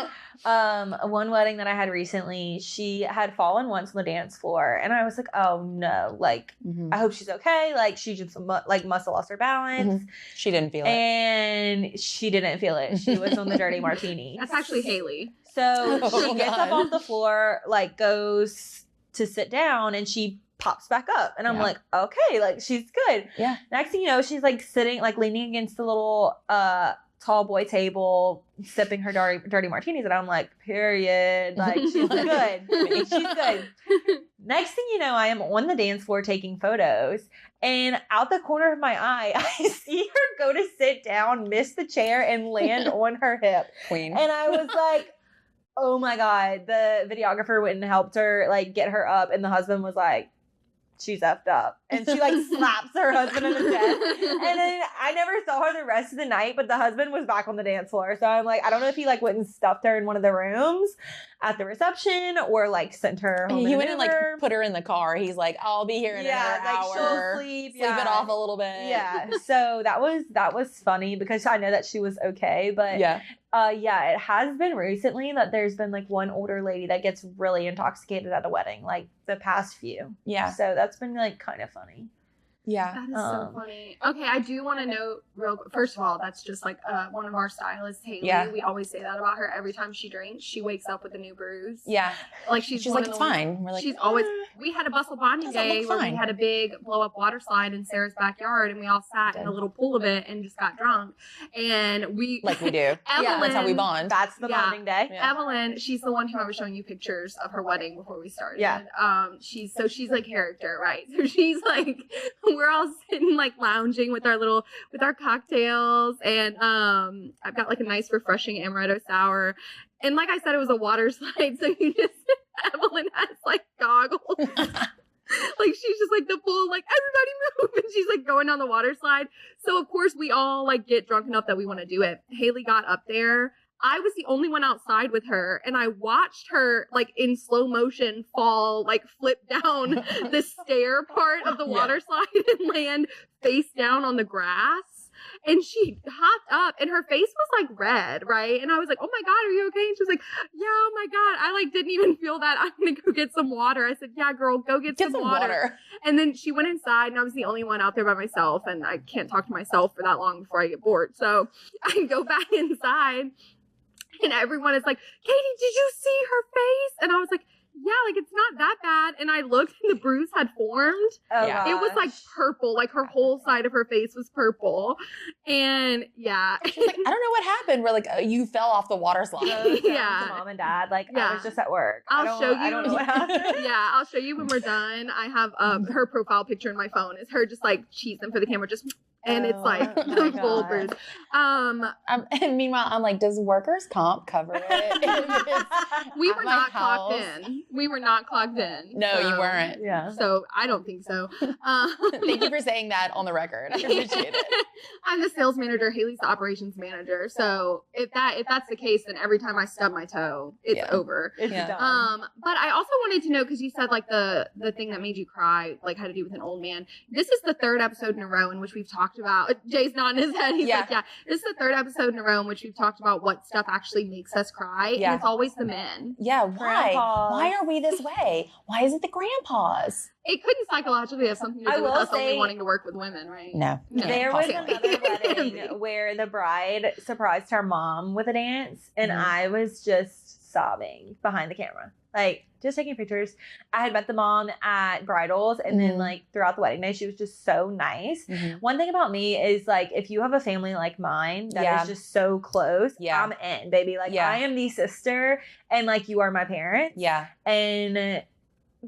one wedding that I had recently, she had fallen once on the dance floor, and I was like, oh no, like I hope she's okay. Like she just like must have lost her balance. She didn't feel it, and she didn't feel it. She was on the dirty martini. That's actually Haley. So she gets up God. off the floor, like goes to sit down, and she pops back up, and I'm like, okay, like she's good. Yeah. Next thing you know, she's like sitting, like leaning against the little tall boy table, sipping her dirty martinis, and I'm like, period. Like, she's good. She's good. Next thing you know, I am on the dance floor taking photos, and out the corner of my eye, I see her go to sit down, miss the chair, and land on her hip. Queen. And I was like, oh my God. The videographer went and helped her, like, get her up, and the husband was like, she's effed up. And she, like, slaps her husband in the chest. And then I never saw her the rest of the night, but the husband was back on the dance floor. So I'm like, I don't know if he, like, went and stuffed her in one of the rooms at the reception or, like, sent her home. He went and, like, put her in the car. He's like, I'll be here in another hour. She'll sleep. Sleep it off a little bit. Yeah. So that was funny because I know that she was okay. But yeah, it has been recently that there's been, like, one older lady that gets really intoxicated at a wedding, like, the past few. Yeah. So that's been, like, kind of funny. Yeah. That is so funny. Okay, I do want to note real quick. First of all, that's just like one of our stylists, Haley. Yeah. We always say that about her. Every time she drinks, she wakes up with a new bruise. Yeah. Like she's like, it's fine. We're like, she's always. We had a Bustle bonding day where we had a big blow up water slide in Sarah's backyard, and we all sat in a little pool of it and just got drunk. And we like we do. Evelyn, that's how we bond. That's the bonding day. Yeah. Evelyn, she's the one who I was showing you pictures of her wedding before we started. Yeah. She's like character, right? So she's like, we're all sitting like lounging with our cocktails, and I've got like a nice refreshing amaretto sour, and like I said, it was a water slide, so Evelyn has like goggles. Like she's just like the full like everybody move, and she's like going down the water slide. So of course we all like get drunk enough that we want to do it. Haley got up there. I was the only one outside with her, and I watched her like in slow motion fall, like flip down the stair part of the water slide and land face down on the grass. And she hopped up, and her face was like red, right? And I was like, "Oh my God, are you okay?" And she was like, "Yeah, oh my God, I like didn't even feel that. I'm gonna go get some water." I said, "Yeah, girl, go get some water." And then she went inside, and I was the only one out there by myself, and I can't talk to myself for that long before I get bored. So I go back inside. And everyone is like, "Katie, did you see her face?" And I was like, "Yeah, like it's not that bad." And I looked, and the bruise had formed. Oh, Yeah. It was like purple, like her whole side of her face was purple. And yeah. She's like, I don't know what happened. We're like, you fell off the water slide. To mom and dad, like I was just at work. I'll show you. I don't know what happened. Yeah, I'll show you when we're done. I have her profile picture in my phone. It's her just like cheesing for the camera, just. And it's like the full bruise. And meanwhile, I'm like, does workers' comp cover it? We were not clocked in. We were not clocked in. No, so, you weren't. Yeah. So I don't think so. Thank you for saying that on the record. I appreciate it. I'm the sales manager. Haley's the operations manager. So if that's the case, then every time I stub my toe, it's over. It's done. But I also wanted to know, because you said like the thing that made you cry, like had to do with an old man. This is the third episode in a row in which we've talked about. Jay's nodding his head. He's like, yeah. This is the third episode in a row in which we've talked about what stuff actually makes us cry. Yeah. And it's always the men. Yeah, why? Grandpas. Why are we this way? Why is it the grandpas? It couldn't psychologically have something to do with us only wanting to work with women, right? No. There was possibly. another wedding where the bride surprised her mom with a dance, and I was just sobbing behind the camera, like just taking pictures. I had met the mom at bridals, and then like throughout the wedding day, she was just so nice. One thing about me is like, if you have a family like mine that is just so close, I'm in, baby. Like I am the sister, and like you are my parents. Yeah. And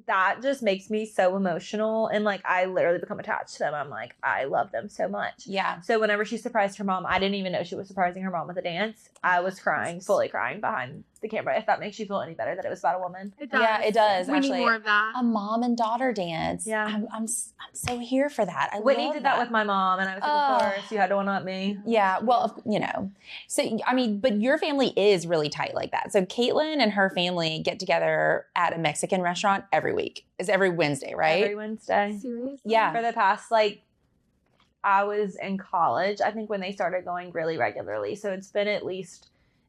that just makes me so emotional, and like I literally become attached to them. I'm like, I love them so much. Yeah. So whenever she surprised her mom, I didn't even know she was surprising her mom with a dance. I was crying, fully crying behind the camera. If that makes you feel any better, that it was about a woman. It does. Yeah, it does. We actually, need more of that. A mom and daughter dance. Yeah. I'm so here for that. Whitney love did that with my mom, and I was like, of course, you had to one-up me. Yeah, well, you know. So, I mean, but your family is really tight like that. So Katelyn and her family get together at a Mexican restaurant every week. It's every Wednesday, right? Every Wednesday. Seriously? Yeah. For the past, like, I was in college, I think, when they started going really regularly. So it's been at least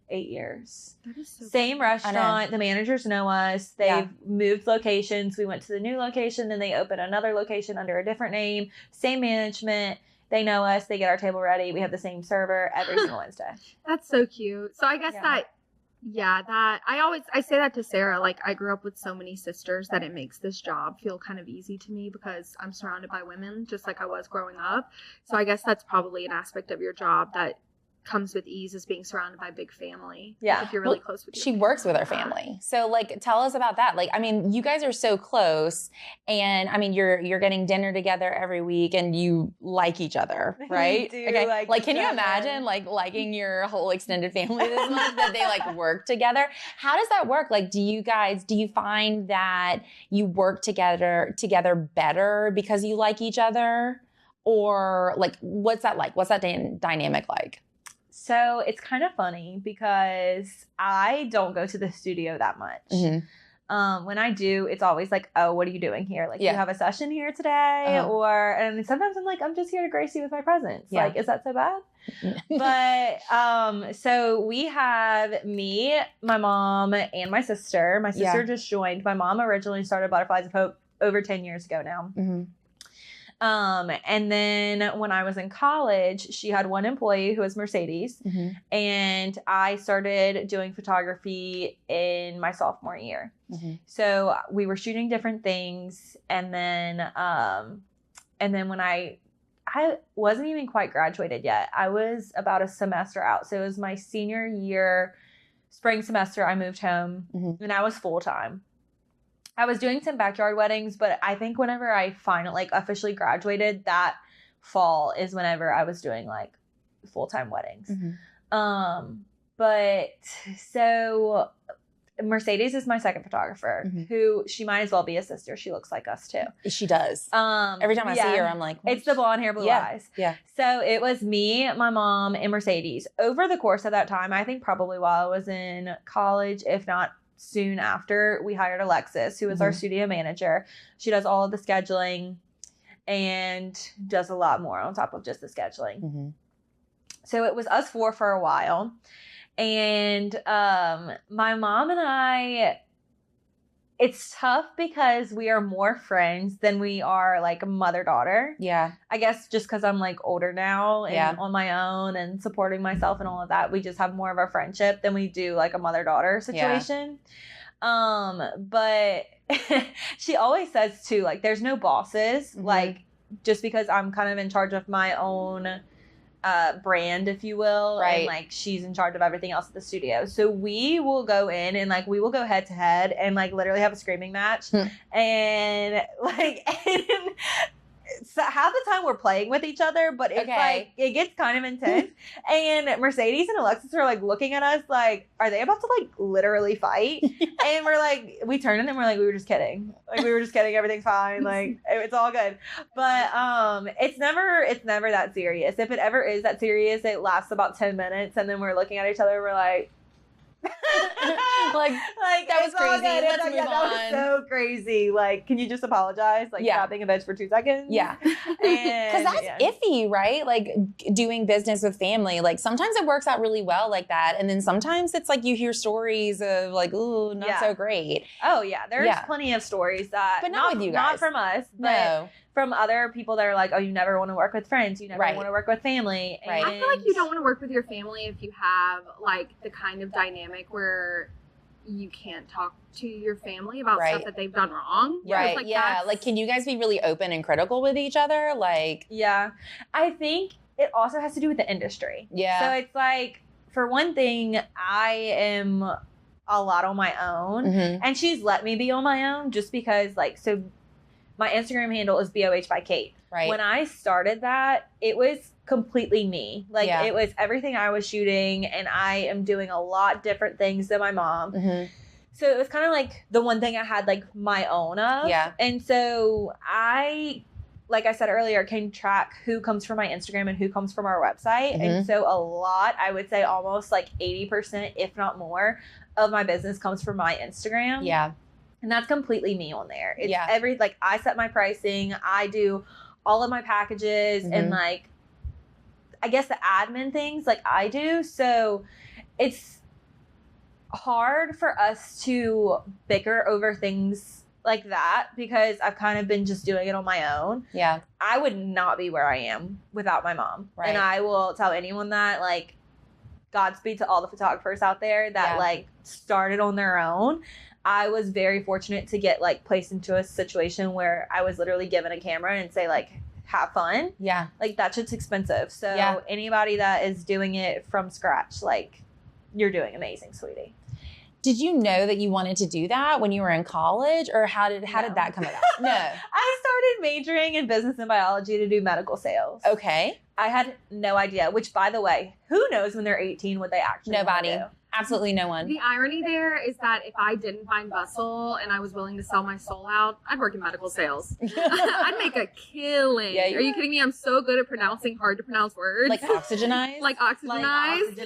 8 years. That is so Same cool. restaurant. The managers know us. They've moved locations. We went to the new location. Then they opened another location under a different name. Same management. They know us. They get our table ready. We have the same server every single Wednesday. That's so cute. So I guess I say that to Sarah, like I grew up with so many sisters that it makes this job feel kind of easy to me because I'm surrounded by women just like I was growing up. So I guess that's probably an aspect of your job that comes with ease is being surrounded by a big family. Yeah. If you're really close with your She works with her family. So like, tell us about that. Like, I mean, you guys are so close, and I mean, you're getting dinner together every week, and you like each other, right? We do Okay. like Can each you other. imagine like liking your whole extended family this much that they like work together? How does that work? Like, do you find that you work together better because you like each other? Or like, what's that like? What's that dynamic like? So it's kind of funny because I don't go to the studio that much. Mm-hmm. When I do, it's always like, oh, what are you doing here? Like, Yeah. you have a session here today? Uh-huh. And sometimes I'm like, I'm just here to grace you with my presence. Yeah. Like, is that so bad? But so we have me, my mom, and my sister. My sister just joined. My mom originally started Butterflies of Hope over 10 years ago now. Mm-hmm. And then when I was in college, she had one employee who was Mercedes, Mm-hmm. and I started doing photography in my sophomore year. Mm-hmm. So we were shooting different things, and then when I wasn't even quite graduated yet. I was about a semester out. So it was my senior year, spring semester. I moved home, Mm-hmm. and I was full time. I was doing some backyard weddings, but I think whenever I finally like officially graduated, that fall is whenever I was doing like full-time weddings. Mm-hmm. But so Mercedes is my second photographer, Mm-hmm. who she might as well be a sister. She looks like us too. She does. Every time I see her, I'm like, it's the blonde hair, blue eyes. Yeah. So it was me, my mom, and Mercedes. Over the course of that time, I think probably while I was in college, if not soon after, we hired Alexis, who is our studio manager. She does all of the scheduling and does a lot more on top of just the scheduling. Mm-hmm. So it was us four for a while. And my mom and I, it's tough because we are more friends than we are like mother-daughter. Yeah. I guess just because I'm like older now and on my own and supporting myself and all of that, we just have more of a friendship than we do like a mother-daughter situation. But she always says too, like, there's no bosses. Mm-hmm. Like, just because I'm kind of in charge of my own brand, if you will, right. And like she's in charge of everything else at the studio. So we will go in and like we will go head to head and like literally have a screaming match. And like so half the time we're playing with each other, but it's like it gets kind of intense. And Mercedes and Alexis are like looking at us like, are they about to like literally fight? And we're like, we turn and then we're like, we were just kidding. Like, we were just kidding. Everything's fine. Like, it's all good. But it's never that serious. If it ever is that serious, it lasts about 10 minutes, and then we're looking at each other. We're like, like that was crazy. Let's move on. That was so crazy. Like, can you just apologize? Like, stop being a bitch for 2 seconds. Yeah, because that's iffy, right? Like doing business with family. Like sometimes it works out really well like that, and then sometimes it's like you hear stories of like, ooh, not so great. Oh yeah, there's plenty of stories that, but not with you guys, not from us, but from other people that are like, oh, you never want to work with friends, you never want to work with family. Right. I feel like you don't want to work with your family if you have like the kind of dynamic where you can't talk to your family about stuff that they've done wrong. Right. Like, like, can you guys be really open and critical with each other? Like, I think it also has to do with the industry. Yeah. So it's like, for one thing, I am a lot on my own, and she's let me be on my own just because, like, so my Instagram handle is BOH by Kate. Right. When I started that, it was completely me. Like, it was everything I was shooting, and I am doing a lot different things than my mom. So it was kind of like the one thing I had like my own of. Yeah. And so I, like I said earlier, can track who comes from my Instagram and who comes from our website. And so a lot, I would say almost like 80%, if not more, of my business comes from my Instagram. Yeah. And that's completely me on there. It's like, I set my pricing. I do all of my packages and like, I guess the admin things like I do. So it's hard for us to bicker over things like that because I've kind of been just doing it on my own. Yeah. I would not be where I am without my mom. Right. And I will tell anyone that, like, Godspeed to all the photographers out there that like started on their own. I was very fortunate to get like placed into a situation where I was literally given a camera and say like, have fun. Yeah. Like, that shit's expensive. So Yeah. anybody that is doing it from scratch, like, you're doing amazing, sweetie. Did you know that you wanted to do that when you were in college, or how did that come about? No. I started majoring in business and biology to do medical sales. Okay. I had no idea, which, by the way, who knows when they're 18 what they actually want to Nobody. do. Absolutely no one. The irony there is that if I didn't find Bustle and I was willing to sell my soul out, I'd work in medical sales. I'd make a killing. Yeah, Are you kidding me? I'm so good at pronouncing hard to pronounce words. Like oxygenized? Like oxygenized.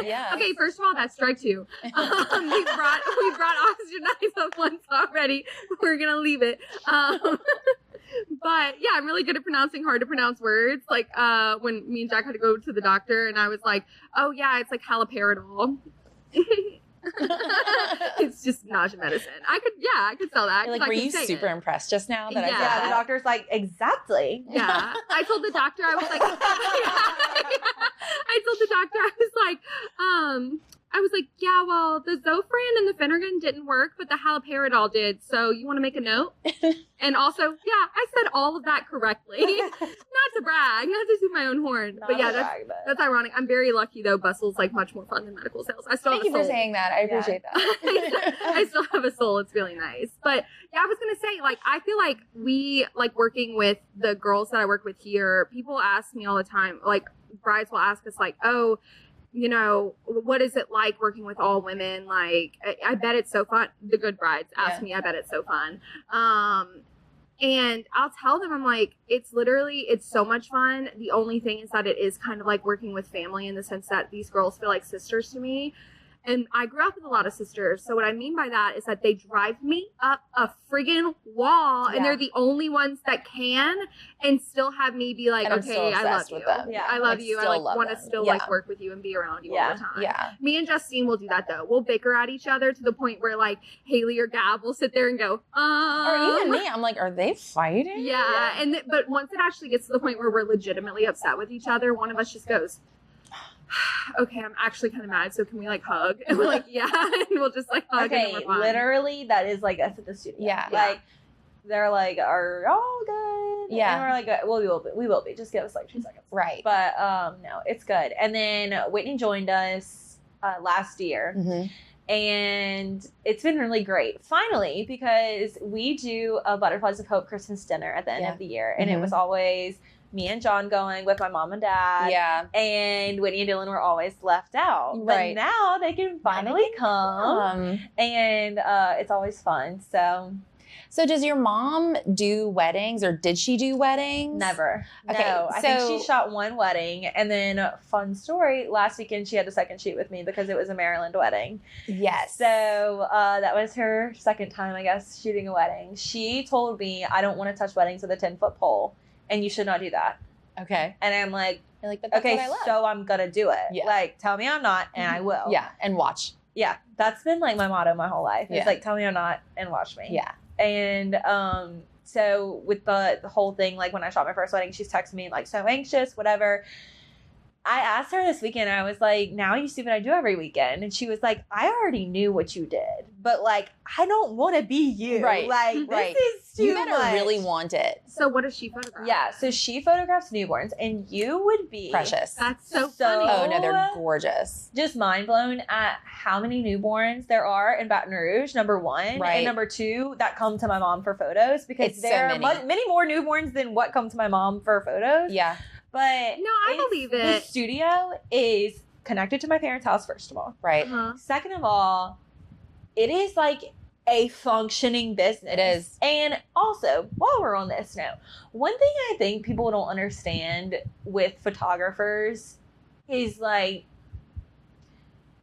Yeah. Okay, first of all, that's strike two. We brought oxygenized up once already. We're gonna leave it. But yeah, I'm really good at pronouncing hard to pronounce words. Like when me and Jack had to go to the doctor, and I was like, "Oh yeah, it's like haloperidol." It's just nausea medicine. I could sell that. Like, were you super impressed just now that I said Yeah, that? the doctor's like, exactly. Yeah. I told the doctor, I was like, I told the doctor, I was like, yeah, well, the Zofran and the Phenergan didn't work, but the haloperidol did. So you want to make a note? And also, yeah, I said all of that correctly. Not to brag, not to toot my own horn. But yeah, that's ironic. I'm very lucky, though. Bustle's like much more fun than medical sales. I still Thank have you a for soul. saying that. I appreciate that. I still have a soul. It's really nice. But yeah, I was going to say, like, I feel like we, like, working with the girls that I work with here, people ask me all the time, like, brides will ask us, like, oh, you know, what is it like working with all women? Like, I bet it's so fun. The good brides ask me, I bet it's so fun. And I'll tell them, I'm like, it's so much fun. The only thing is that it is kind of like working with family in the sense that these girls feel like sisters to me. And I grew up with a lot of sisters. So what I mean by that is that they drive me up a friggin' wall and they're the only ones that can and still have me be like, okay, I love you. Yeah. I love you. I like want to still like work with you and be around you all the time. Yeah. Me and Justine will do that though. We'll bicker at each other to the point where like Haley or Gab will sit there and go, or even me, I'm like, are they fighting? Yeah. But once it actually gets to the point where we're legitimately upset with each other, one of us just goes, okay, I'm actually kind of mad, so can we like hug? And we're like, yeah, and we'll just like hug. Okay, and we're fine. literally, that is like us at the studio. Yeah. Like, they're like, are y'all good? Yeah. And we're like, well, we will be. Just give us like 2 seconds. Right. But no, it's good. And then Whitney joined us last year. Mm-hmm. And it's been really great, finally, because we do a Butterflies of Hope Christmas dinner at the end of the year. And it was always me and John going with my mom and dad. Yeah. And Whitney and Dylan were always left out. Right. But now they can finally come. And it's always fun. So does your mom do weddings, or did she do weddings? Never. Okay, No. I think she shot one wedding. And then, fun story, last weekend she had a second shoot with me because it was a Maryland wedding. Yes. So that was her second time, I guess, shooting a wedding. She told me, I don't want to touch weddings with a 10-foot pole, and you should not do that. Okay. And I'm like, You're like, but that's what I love. so I'm going to do it. Yeah. Like, tell me I'm not, and I will. Yeah, and watch. Yeah. That's been like my motto my whole life. It's like, tell me I'm not, and watch me. Yeah. And so with the whole thing, like when I shot my first wedding, she's texting me like, so anxious, whatever. I asked her this weekend, I was like, now you see what I do every weekend. And she was like, I already knew what you did, but like, I don't want to be you. Right. Like, this is too You better much. really want it. So what does she photograph? Yeah. So she photographs newborns, and you would be Precious. That's so funny. Oh, no, they're gorgeous. just mind blown at how many newborns there are in Baton Rouge, number one. Right. And number two, that come to my mom for photos, because It's so there are many. many more newborns than what come to my mom for photos. Yeah. But No, I believe it. The studio is connected to my parents' house, first of all. Right. Uh-huh. Second of all, it is like a functioning business. It is. And also, while we're on this note, one thing I think people don't understand with photographers is like,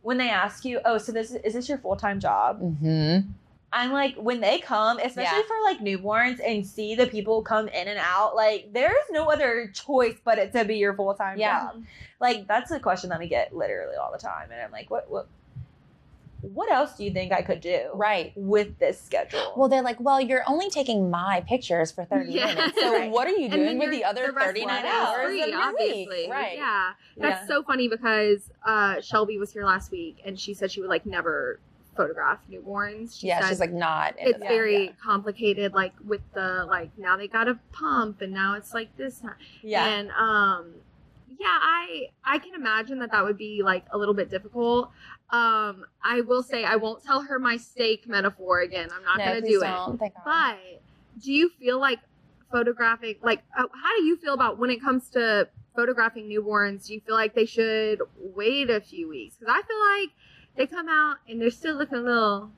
when they ask you, oh, so is this your full-time job? Mm-hmm. I'm like, when they come, especially for like newborns, and see the people come in and out, like there is no other choice but it to be your full-time job. Like, that's a question that we get literally all the time. And I'm like, what else do you think I could do with this schedule? Well, they're like, well, you're only taking my pictures for 30 minutes. So what are you doing with the other 39 hours free, of your obviously. week? Right. Yeah. That's so funny because Shelby was here last week and she said she would like never photograph newborns. She Yeah, said she's like not into it's that. very complicated, like with the like now they got a pump and now it's like this. Yeah. And yeah, I can imagine that would be like a little bit difficult. I will say I won't tell her my steak metaphor again. I'm not going to do it. But do you feel like photographing, like, how do you feel about when it comes to photographing newborns? Do you feel like they should wait a few weeks? Because I feel like they come out and they're still looking a little.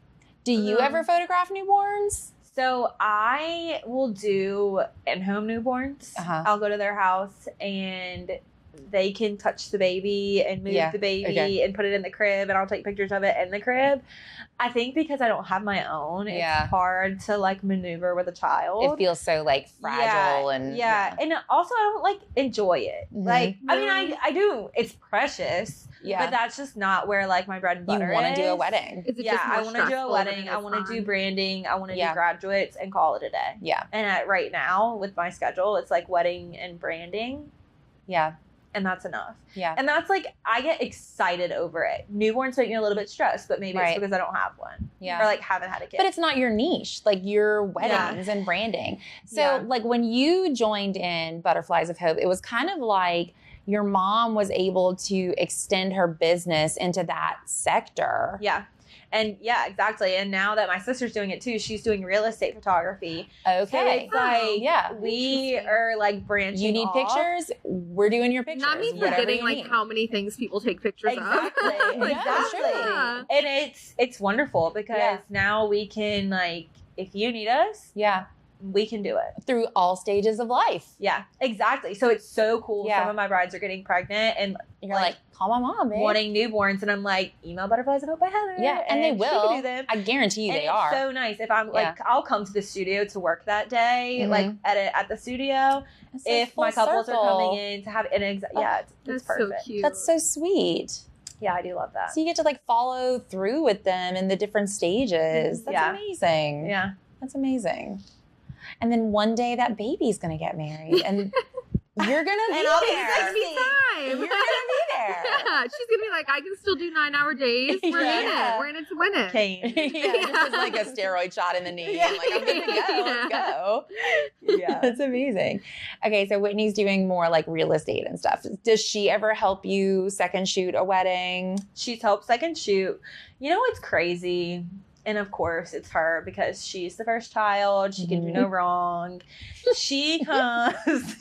Do you ever photograph newborns? So I will do in-home newborns. I'll go to their house and they can touch the baby and move the baby and put it in the crib, and I'll take pictures of it in the crib. I think because I don't have my own, it's hard to like maneuver with a child. It feels so like fragile and and also I don't like enjoy it. Like I mean I do. It's precious. Yeah. But that's just not where like my bread and butter is. You want to do a wedding. I want to do a wedding. I want to do branding. I want to do graduates and call it a day. Yeah. And right now with my schedule, it's like wedding and branding. Yeah. And that's enough. Yeah. And that's like, I get excited over it. Newborns make me a little bit stressed, but maybe it's because I don't have one. Yeah. Or like haven't had a kid. But it's not your niche, like your weddings and branding. So like when you joined in Butterflies of Hope, it was kind of like your mom was able to extend her business into that sector. Yeah. And yeah, exactly. And now that my sister's doing it too, she's doing real estate photography. Okay. So it's like, we are like branching You need off. pictures? We're doing your pictures. Not me forgetting like how many things people take pictures of. Exactly. Yeah. And it's wonderful because now we can like, if you need us. Yeah. We can do it. Through all stages of life. Yeah, exactly. So it's so cool. Yeah. Some of my brides are getting pregnant and you're like call my mom, babe. Wanting newborns. And I'm like, email Butterflies of Hope by Heather. Yeah, and they will. She can do them. I guarantee you and they are. It's so nice. If I'm like, I'll come to the studio to work that day, like edit at the studio. If my couples are coming in to have it's perfect. So cute. That's so sweet. Yeah, I do love that. So you get to like follow through with them in the different stages. That's amazing. Yeah. That's amazing. And then one day that baby's going to get married and you're going to be and I'll there. You're going to be there. Yeah, she's going to be like, I can still do 9-hour days. We're in it. We're in it to win it. This is like a steroid shot in the knee. I'm like, I'm good to go. Let's go. Yeah. That's amazing. Okay, so Whitney's doing more like real estate and stuff. Does she ever help you second shoot a wedding? She's helped second shoot. You know what's crazy? And of course, it's her because she's the first child. She can do no wrong. She comes.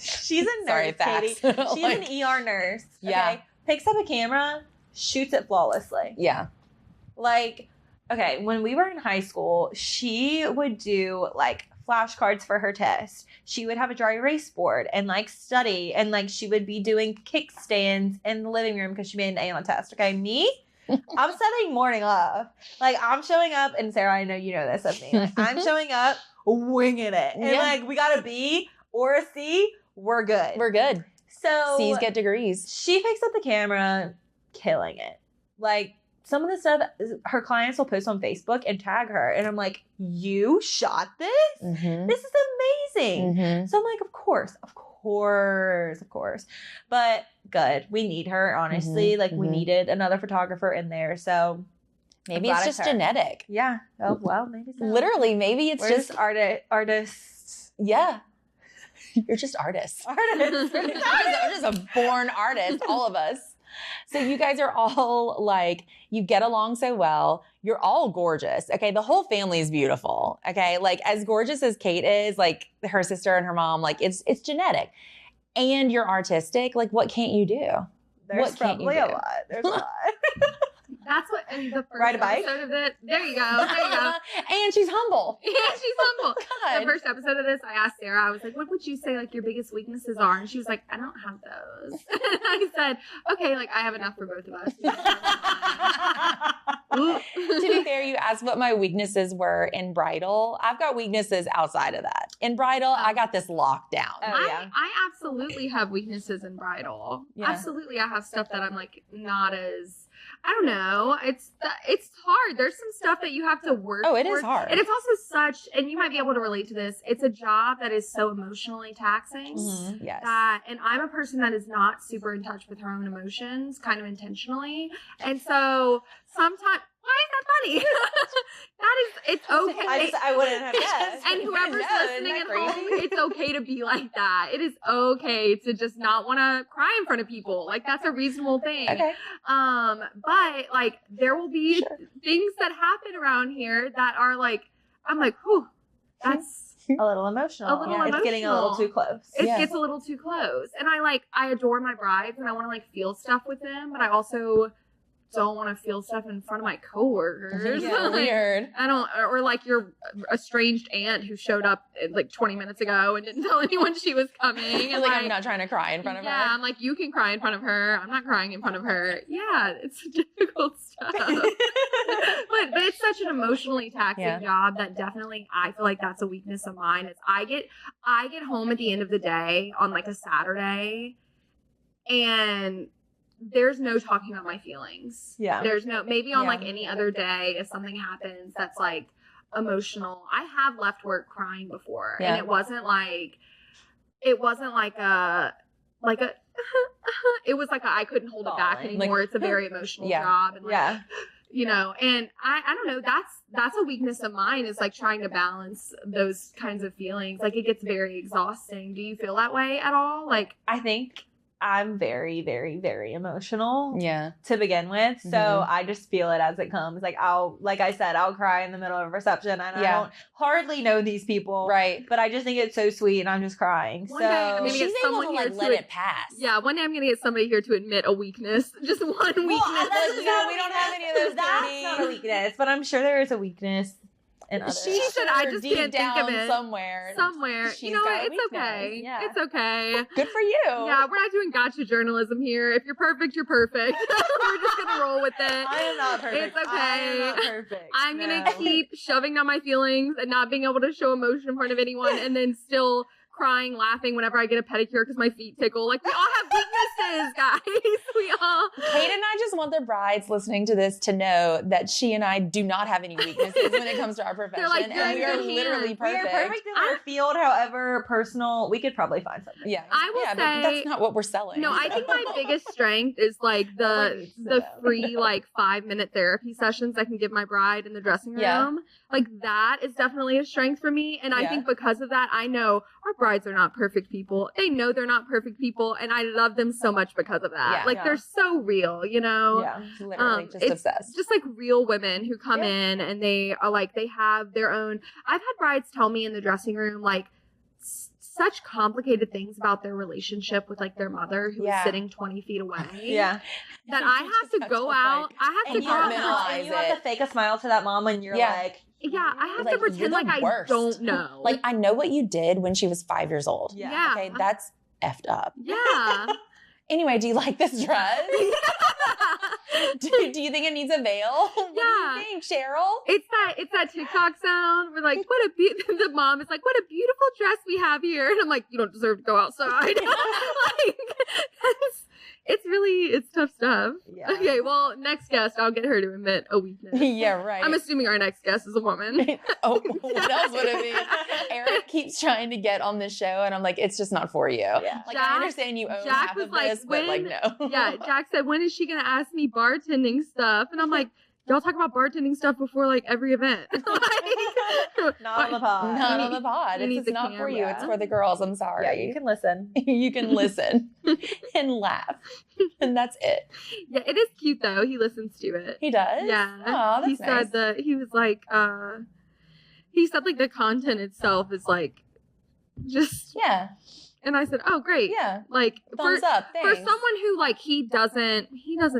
She's a nurse, Katie. She's an ER nurse. Okay? Picks up a camera, shoots it flawlessly. Yeah. Like, okay, when we were in high school, she would do like flashcards for her test. She would have a dry erase board and like study. And like she would be doing kickstands in the living room because she made an A on the test. Okay, me? I'm setting morning off. Like, I'm showing up, and Sarah, I know you know this of me. Like, I'm showing up, winging it. And, like, we got a B or a C, we're good. We're good. So C's get degrees. She picks up the camera, killing it. Like, some of the stuff her clients will post on Facebook and tag her. And I'm like, you shot this? This is amazing. So I'm like, of course. But good. We need her, honestly. Like, we needed another photographer in there. So maybe it's just genetic. Yeah. Oh, well, maybe so. Literally, maybe it's just artists. Yeah. You're just artists. Artists. We're just a born artist, all of us. So you guys are all like, you get along so well. You're all gorgeous. Okay. The whole family is beautiful. Okay. Like as gorgeous as Kate is, like her sister and her mom, like it's genetic. And you're artistic. Like what can't you do? There's probably a lot. There's a lot. That's what in the first Ride a bike? episode of it. There you go. And she's humble. Yeah, she's humble. God. The first episode of this, I asked Sarah, I was like, what would you say like your biggest weaknesses are? And she was like, I don't have those. And I said, okay, like I have enough for both of us. To be fair, you asked what my weaknesses were in bridal. I've got weaknesses outside of that. In bridal, I got this locked down. I absolutely have weaknesses in bridal. Yeah. Absolutely, I have stuff that I'm like not as. I don't know. It's hard. There's some stuff that you have to work. Oh, it is hard. And it's also such, and you might be able to relate to this. It's a job that is so emotionally taxing. Yes. And I'm a person that is not super in touch with her own emotions, kind of intentionally. And so sometimes, Why is that funny? It's okay. I wouldn't have guessed. And whoever's listening at home, it's okay to be like that. It is okay to just not want to cry in front of people. Like, that's a reasonable thing. Okay. But like, there will be things that happen around here that are like, I'm like, whew, that's a little emotional. It's getting a little too close. It gets a little too close. And I adore my brides and I want to like feel stuff with them, but I also don't want to feel stuff in front of my coworkers. Yeah, like, weird. I don't, or like your estranged aunt who showed up like 20 minutes ago and didn't tell anyone she was coming. And like, I'm not trying to cry in front of her. Yeah, I'm like, you can cry in front of her. I'm not crying in front of her. Yeah, it's difficult stuff. but it's such an emotionally taxing job that definitely I feel like that's a weakness of mine. Is I get home at the end of the day on like a Saturday and there's no talking about my feelings. Yeah. There's no, maybe on like any other day, if something happens that's like emotional. I have left work crying before. And it wasn't like it was like a, I couldn't hold it back anymore. Like, it's a very emotional job. And like, you know, and I don't know, that's a weakness of mine is like trying to balance those kinds of feelings. Like it gets very exhausting. Do you feel that way at all? Like, I think I'm very, very, very emotional to begin with. So I just feel it as it comes. Like like I said, I'll cry in the middle of reception and I don't hardly know these people. Right. But I just think it's so sweet and I'm just crying. One day I'm gonna get someone here to let it pass. Yeah, one day I'm going to get somebody here to admit a weakness. Just one weakness. Well, we don't have any of those. That's not a weakness, but I'm sure there is a weakness. She said, I just can't think of it. Somewhere. You know what? It's okay. Yeah. It's okay. Good for you. Yeah, we're not doing gotcha journalism here. If you're perfect, you're perfect. We're just going to roll with it. I am not perfect. It's okay. I am not perfect. I'm going to keep shoving down my feelings and not being able to show emotion in front of anyone and then still crying, laughing whenever I get a pedicure because my feet tickle. Like, we all have weaknesses, guys. We all. Kate and I just want the brides listening to this to know that she and I do not have any weaknesses when it comes to our profession. Like, and we are literally perfect. We are perfect in our field, however personal. We could probably find something. Yeah. I will say. But that's not what we're selling. No, I think my biggest strength is like the free like 5-minute therapy sessions I can give my bride in the dressing room. Yeah. Like that is definitely a strength for me. And I think because of that, I know our brides are not perfect people. They know they're not perfect people. And I love them so much because of that. Yeah, like they're so real, you know? Yeah, literally just obsessed. Just like real women who come in and they are like, they have their own. I've had brides tell me in the dressing room, like, such complicated things about their relationship with like their mother who is sitting 20 feet away. Yeah. That I have to go out. I have to go out. And you have to fake a smile to that mom when you're like. Yeah, I have to pretend like I don't know. Like, I know what you did when she was 5 years old. Yeah. Okay, that's effed up. Yeah. Anyway, do you like this dress? do you think it needs a veil? What do you think, Cheryl? It's that TikTok sound where like, the mom is like, what a beautiful dress we have here. And I'm like, you don't deserve to go outside. Like, it's tough stuff. Yeah. Okay, well, next guest, I'll get her to admit a weakness. Yeah, right. I'm assuming our next guest is a woman. Oh, what else would it be? Eric keeps trying to get on this show, and I'm like, it's just not for you. Yeah. Like, I understand you own half of this, but like, no. Yeah, Jack said, when is she going to ask me bartending stuff? And I'm like, y'all talk about bartending stuff before like every event. Not on the pod. Not on the pod. It's not for you. It's for the girls. I'm sorry. Yeah, you can listen. You can listen and laugh. And that's it. Yeah, it is cute though. He listens to it. He does? Yeah. Oh, that's he nice. said he was like, he said like the content itself is like just. Yeah. And I said, "Oh, great! Yeah, like thumbs up. Thanks. For someone who like he doesn't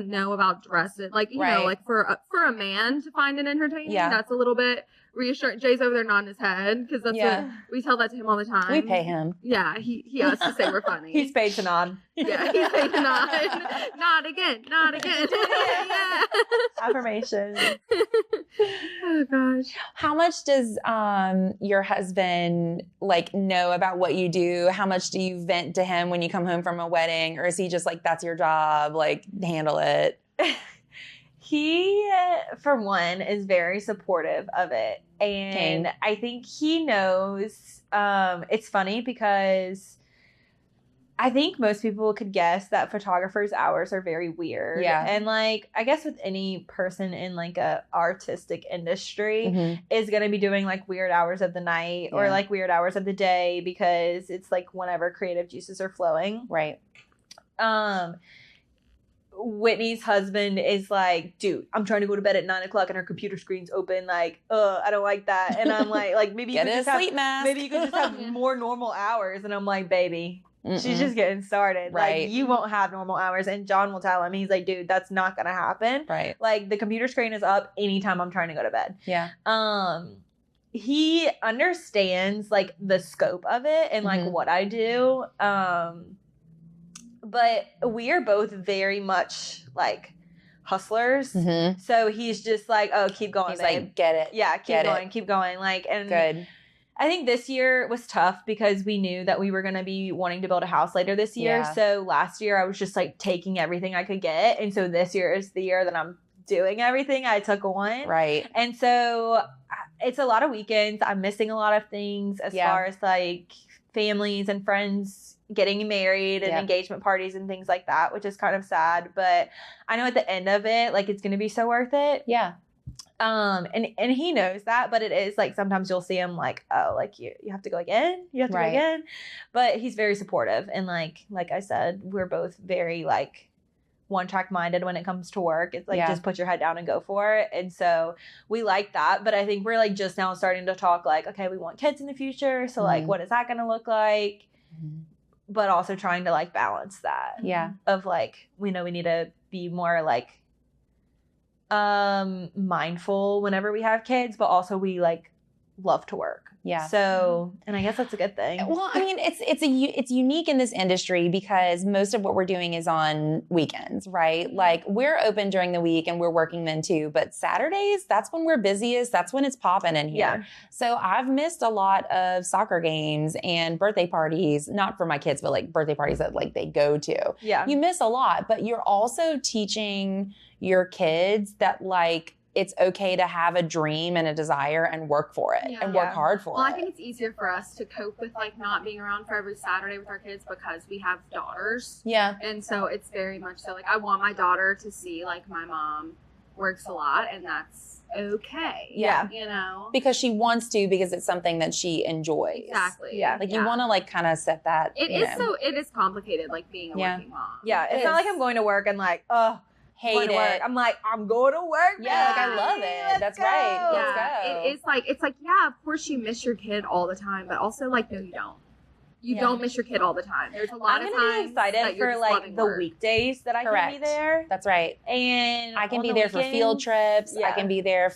know about dresses, like you know, like for a man to find it entertaining, that's a little bit reassuring." Jay's over there nodding his head because that's what we tell that to him all the time. We pay him. Yeah, he has to say we're funny. He's paid to nod. Yeah, he's paid to nod. Nod again. Yeah. Affirmation. Oh gosh. How much does your husband like know about what you do? How much do you vent to him when you come home from a wedding, or is he just like, that's your job, like handle it? He, for one, is very supportive of it, and I think he knows. It's funny because I think most people could guess that photographers' hours are very weird. Yeah. And like, I guess with any person in like a artistic industry is going to be doing like weird hours of the night or like weird hours of the day because it's like whenever creative juices are flowing. Right. Whitney's husband is like, dude, I'm trying to go to bed at 9 o'clock and her computer screen's open. Like, I don't like that. And I'm like maybe you could just have, maybe you could just have more normal hours. And I'm like, baby, she's just getting started. Right. Like, you won't have normal hours. And John will tell him, he's like, dude, that's not going to happen. Right. Like, the computer screen is up anytime I'm trying to go to bed. Yeah. He understands like the scope of it and like what I do. But we are both very much like hustlers. So he's just like, oh, keep going. He's babe. like, get it. Yeah, keep going. Like, and good. I think this year was tough because we knew that we were going to be wanting to build a house later this year. Yeah. So last year I was just like taking everything I could get. And so this year is the year that I'm doing everything I took on. Right. And so it's a lot of weekends. I'm missing a lot of things as far as like families and friends getting married and engagement parties and things like that, which is kind of sad. But I know at the end of it, like, it's going to be so worth it. Yeah. And he knows that, but it is like sometimes you'll see him like, oh, like you have to go again. You have to go again. But he's very supportive. And like I said, we're both very like one track minded when it comes to work. It's like, just put your head down and go for it. And so we like that. But I think we're like just now starting to talk like, okay, we want kids in the future. So like, what is that going to look like? But also trying to like balance that. Yeah. Of like, we know we need to be more like mindful whenever we have kids, but also we like love to work. Yeah. So, and I guess that's a good thing. Well, I mean, it's unique in this industry because most of what we're doing is on weekends, right? Like, we're open during the week and we're working then too, but Saturdays, that's when we're busiest. That's when it's popping in here. Yeah. So I've missed a lot of soccer games and birthday parties, not for my kids, but like birthday parties that like they go to. Yeah. You miss a lot, but you're also teaching your kids that like, it's okay to have a dream and a desire and work for it and work hard for it. Well, I think it's easier for us to cope with like not being around for every Saturday with our kids because we have daughters. Yeah. And so it's very much so like I want my daughter to see like my mom works a lot and that's okay. Yeah. You know? Because she wants to, because it's something that she enjoys. Exactly. Yeah. Like you want to like kind of set that. It is complicated like being a working mom. Yeah. It's not like I'm going to work and like, hate it. Work. I'm like, I'm going to work. Yeah, like I love it. That's right. Yeah, Let's go. it's like, yeah, of course you miss your kid all the time, but also like, no, you don't. You don't miss your kid all the time. There's a lot of times. I'm excited for like the weekdays that I can be there. That's right. And I can be there for field trips. I can be there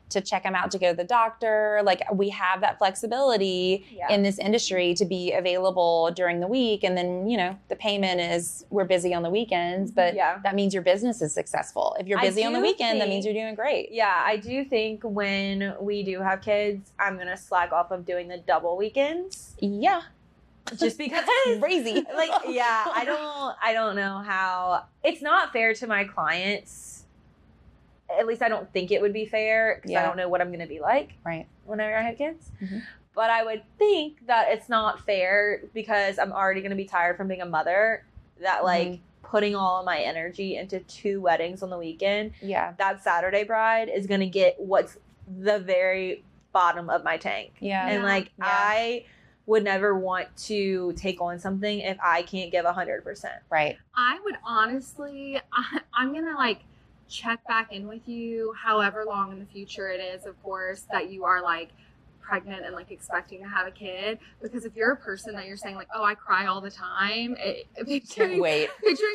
to check them out, to go to the doctor. Like, we have that flexibility in this industry to be available during the week. And then, you know, the payment is we're busy on the weekends, but that means your business is successful. If you're busy on the weekend, that means you're doing great. Yeah, I do think when we do have kids, I'm going to slack off of doing the double weekends. Yeah. Just because crazy. Like, yeah, I don't know how. It's not fair to my clients. At least I don't think it would be fair because I don't know what I'm going to be like whenever I have kids. But I would think that it's not fair because I'm already going to be tired from being a mother, that like putting all of my energy into 2 weddings on the weekend. Yeah. That Saturday bride is going to get what's the very bottom of my tank. Yeah. And like, I would never want to take on something if I can't give 100%. Right. I would honestly, I'm going to like check back in with you however long in the future it is, of course, that you are like pregnant and like expecting to have a kid, because if you're a person that you're saying like, oh, I cry all the time, picturing a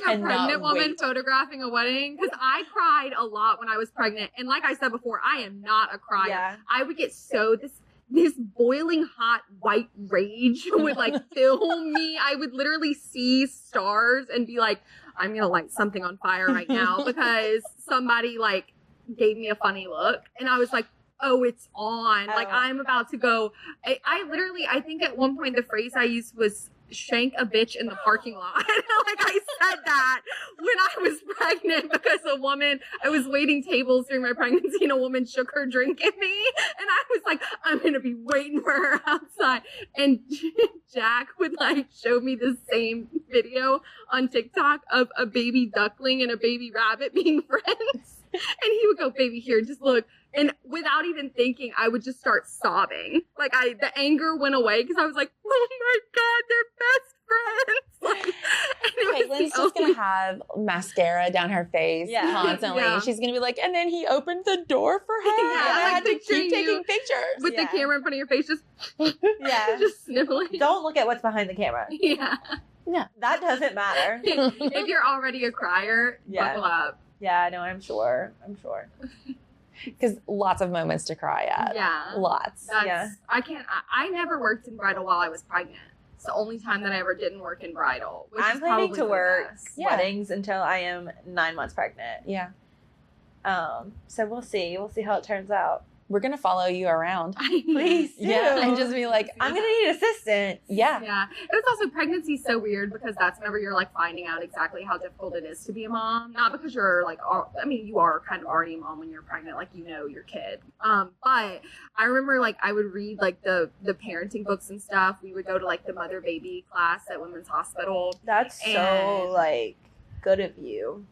pregnant woman photographing a wedding, because I cried a lot when I was pregnant, and like I said before, I am not a crier. I would get so this boiling hot white rage would like fill me. I would literally see stars and be like, I'm gonna light something on fire right now because somebody like gave me a funny look, and I was like, oh, it's on. Like, I'm about to go. I think at one point the phrase I used was shank a bitch in the parking lot. Like I said that when I was pregnant because I was waiting tables during my pregnancy and a woman shook her drink at me. And I was like, I'm going to be waiting for her outside. And Jack would like show me the same video on TikTok of a baby duckling and a baby rabbit being friends. And he would go, baby, here, just look. And without even thinking, I would just start sobbing. Like the anger went away because I was like, oh my God, they're best friends. Like, Caitlin's just going to have mascara down her face constantly. Yeah. She's going to be like, and then he opened the door for her. Yeah, and I like had to picturing keep taking you pictures. with the camera in front of your face, just just sniffling. Don't look at what's behind the camera. Yeah. That doesn't matter. If you're already a crier, buckle up. Yeah, no, I'm sure. Because lots of moments to cry at. Yeah. Lots. I never worked in bridal while I was pregnant. It's the only time that I ever didn't work in bridal. Which I'm is planning probably to for the work best. weddings until I am 9 months pregnant. Yeah. So we'll see. We'll see how it turns out. We're going to follow you around. Please do. Yeah. And just be like, I'm going to need assistance. yeah. Yeah. It was also pregnancy is so weird because that's whenever you're like finding out exactly how difficult it is to be a mom. Not because you're like, you are kind of already a mom when you're pregnant, like you know your kid. But I remember like I would read like the parenting books and stuff. We would go to like the mother baby class at Women's Hospital. That's so like good of you.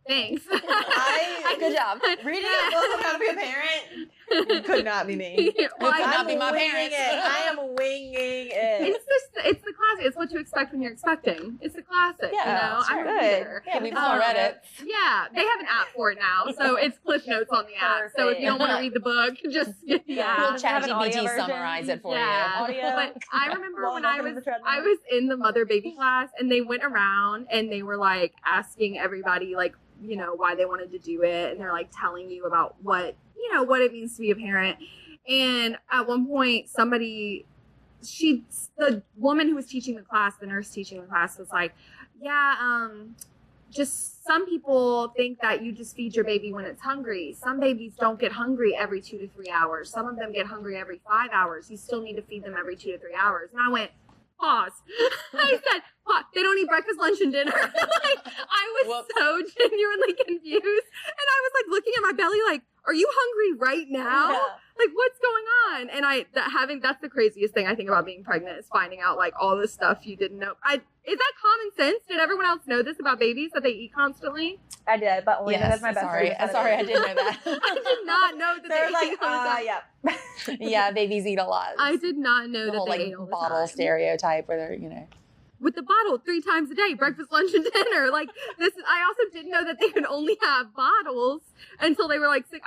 Thanks. Good job. Reading a book on how to be a parent could not be me. Well, Could not be my winging parents. it. I am winging it. It's the classic. It's what you expect when you're expecting. It's the classic. Yeah, you know, sure. I'm Good. here. Yeah, we've all read it. Yeah, they have an app for it now, so it's Cliff Notes on the app. So if you don't want to read the book, just get the Yeah. app. We'll chat Have an audio GPT version. summarize it for Yeah. Audio. But I remember Well, when welcome to the treadmill. I was in the mother baby class and they went around and they were like asking everybody like, you know, why they wanted to do it, and they're like telling you about what it means to be a parent. And at one point the woman who was teaching the class, the nurse teaching the class, was like, just some people think that you just feed your baby when it's hungry. Some babies don't get hungry every 2 to 3 hours. Some of them get hungry every 5 hours. You still need to feed them every 2 to 3 hours. And I went, pause. I said, pause. They don't eat breakfast, lunch, and dinner. Like, I was so genuinely confused. And I was like looking at my belly like, are you hungry right now? Yeah. Like, what's going on? And that's the craziest thing I think about being pregnant is finding out like all this stuff you didn't know. Is that common sense? Did everyone else know this about babies, that they eat constantly? I did, but only Yes, because my best sorry. friend. Sorry, I didn't know that. I did not know that They're they like, ate all the time. yeah. Yeah, babies eat a lot. I did not know The that whole they like ate all the bottle time. stereotype where they're, you know. With the bottle 3 times a day, breakfast, lunch, and dinner. Like this, I also didn't know that they could only have bottles until they were like 6.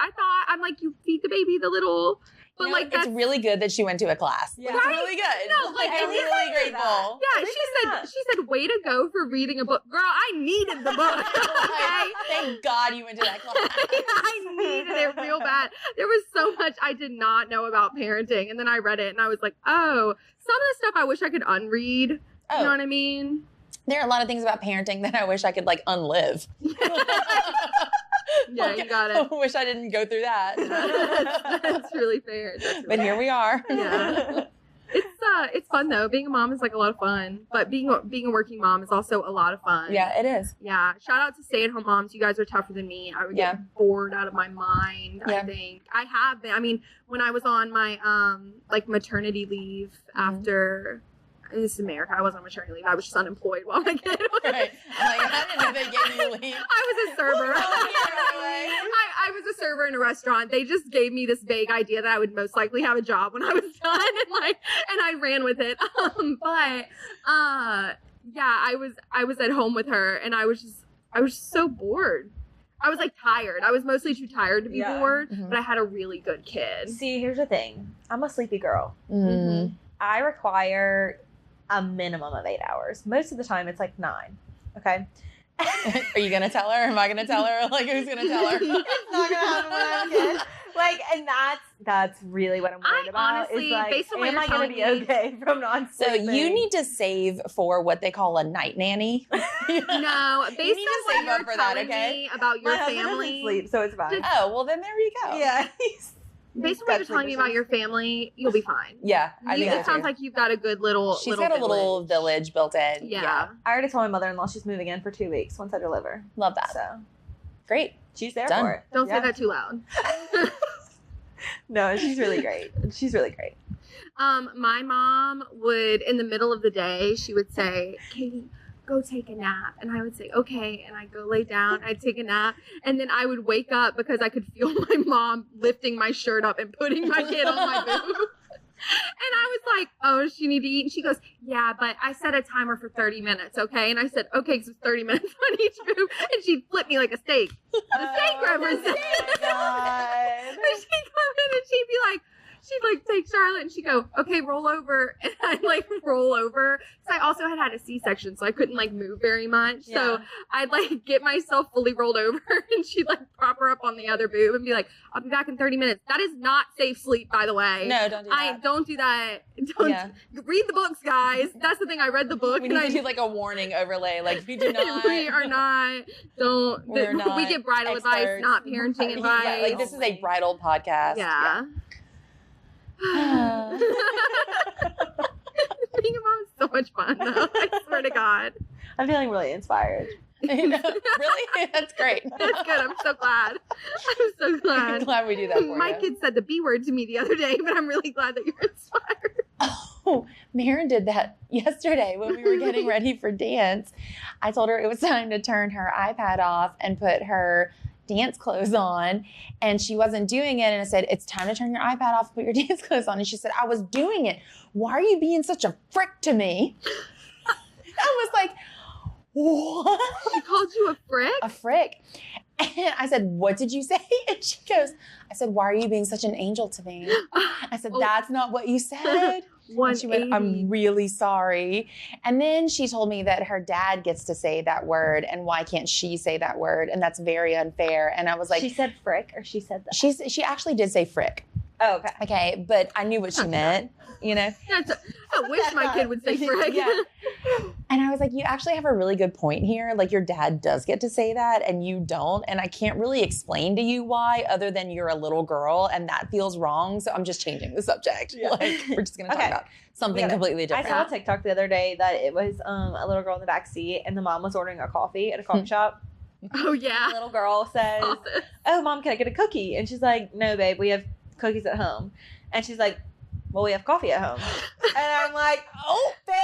I'm like, you feed the baby the little, but You know, like it's really good that she went to a class. Yeah. It's Right? really good. No, like, I'm at least really I knew grateful. yeah. At least I She said, way to go for reading a book, girl. I needed the book. Okay. Thank God you went to that class. I needed it real bad. There was so much I did not know about parenting, and then I read it, and I was like, oh, some of the stuff I wish I could unread. Oh. You know what I mean? There are a lot of things about parenting that I wish I could like unlive. Yeah, Like, you got I it. wish I didn't go through that. That's really fair. That's really But here we are. Yeah. It's fun though. Being a mom is like a lot of fun, but being a working mom is also a lot of fun. Yeah, it is. Yeah. Shout out to stay-at-home moms. You guys are tougher than me. I would get bored out of my mind. Yeah. I think I have been. I mean, when I was on my like maternity leave after. This is America. I wasn't on maternity leave. I was just unemployed while my kid was. Right. I'm like, I didn't know they gave you leave. I was a server. I was a server in a restaurant. They just gave me this vague idea that I would most likely have a job when I was done, and I ran with it. I was at home with her, and I was just so bored. I was like tired. I was mostly too tired to be bored, but I had a really good kid. See, here's the thing. I'm a sleepy girl. Mm-hmm. I require a minimum of 8 hours. Most of the time, it's like 9. Okay. Are you gonna tell her? Am I gonna tell her? Like, who's gonna tell her? It's not gonna happen when I have kids. Like, and that's really what I'm worried about. Honestly, is like, based on what am you're I gonna telling be me- okay from not So sleeping? you need to save for what they call a night nanny. No, based need on to what save you're up for that, telling okay? me about My your husband family. doesn't sleep, so it's fine. Oh, well then there you go. Yeah. Based on what you're telling me about your family, you'll be fine. Yeah, I think it sounds like you've got a good little. She's got a little village built in. Yeah. I already told my mother-in-law she's moving in for 2 weeks once I deliver. Love that. So Great. she's there Done. for it. Don't say that too loud. No, she's really great. She's really great. My mom would, in the middle of the day, she would say, Katie, go take a nap. And I would say, okay. And I'd go lay down. I'd take a nap. And then I would wake up because I could feel my mom lifting my shirt up and putting my kid on my boob. And I was like, oh, does she need to eat? And she goes, yeah, but I set a timer for 30 minutes, okay? And I said, okay, because it's 30 minutes on each boob. And she'd flip me like a steak. The steak representative. Oh, God. And she'd come in and she'd like take Charlotte and she'd go, okay, roll over. And I'd like roll over. Because I also had a C-section, so I couldn't like move very much. Yeah. So I'd like get myself fully rolled over and she'd like prop her up on the other boob and be like, I'll be back in 30 minutes. That is not safe sleep, by the way. No, don't do that. Don't do that. Read the books, guys. That's the thing. I read the book. We need to do like a warning overlay. Like, we do not. We are not. We're not we get bridal advice, experts. not parenting advice. Yeah, like this is a bridal podcast. Yeah. Being a mom is so much fun, though. I swear to God. I'm feeling really inspired. Really? That's great. That's good. I'm so glad. I'm so glad. I'm glad we do that for My you. kid said the B word to me the other day, but I'm really glad that you're inspired. Oh, Maren did that yesterday when we were getting ready for dance. I told her it was time to turn her iPad off and put her dance clothes on, and she wasn't doing it. And I said, it's time to turn your iPad off and put your dance clothes on. And she said, I was doing it. Why are you being such a frick to me? I was like, what? She called you a frick? A frick. And I said, what did you say? And she goes, I said, why are you being such an angel to me? I said, that's not what you said. And she went, I'm really sorry. And then she told me that her dad gets to say that word, and why can't she say that word? And that's very unfair. And I was like, She said frick, or she said that? she actually did say frick. Oh, okay. Okay, but I knew what she meant, you know? I wish my kid would say frick. Yeah. And I was like, you actually have a really good point here. Like, your dad does get to say that and you don't. And I can't really explain to you why, other than you're a little girl and that feels wrong. So I'm just changing the subject. Yeah. Like, we're just going to talk about something completely different. I saw a TikTok the other day that it was a little girl in the back seat, and the mom was ordering a coffee at a coffee shop. Oh, yeah. The little girl says, oh, Mom, can I get a cookie? And she's like, no, babe, we have cookies at home. And she's like, well, we have coffee at home. And I'm like, oh, fair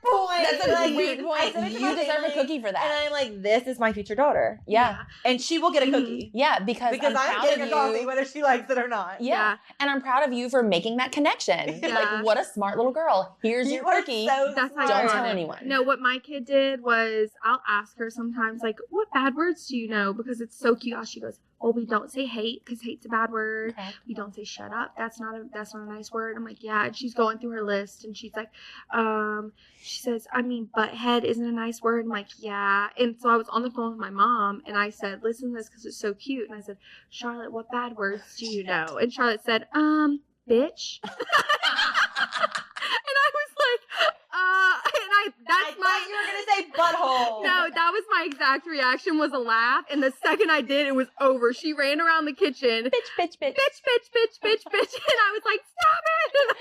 point. That's a like, great point. You deserve a cookie for that. And I'm like, this is my future daughter. Yeah. And she will get a cookie. Yeah, because I'm I'm getting a coffee whether she likes it or not. Yeah. And I'm proud of you for making that connection. Yeah. Like, what a smart little girl. Here's your cookie. That's how Don't you tell are. anyone. No, what my kid did was, I'll ask her sometimes, like, what bad words do you know? Because it's so cute how she goes, oh, we don't say hate because hate's a bad word. Okay. We don't say shut up. That's not a nice word. I'm like, yeah. And she's going through her list and she's like, she says, I mean, butthead isn't a nice word. I'm like, yeah. And so I was on the phone with my mom and I said, listen to this because it's so cute. And I said, Charlotte, what bad words do you know? And Charlotte said, bitch. And I was like, I thought you were going to say butthole. No, that was my exact reaction, was a laugh. And the second I did, it was over. She ran around the kitchen. Bitch. Bitch. And I was like, stop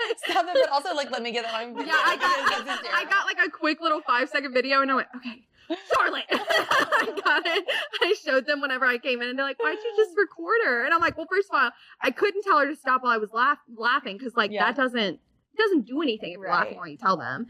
it. Stop it, but also, like, let me get that on video. Yeah, I got like a quick little 5-second video and I went, okay, Charlotte. I got it. I showed them whenever I came in and they're like, why'd you just record her? And I'm like, well, first of all, I couldn't tell her to stop while I was laughing because like that doesn't do anything if you're laughing while you tell them.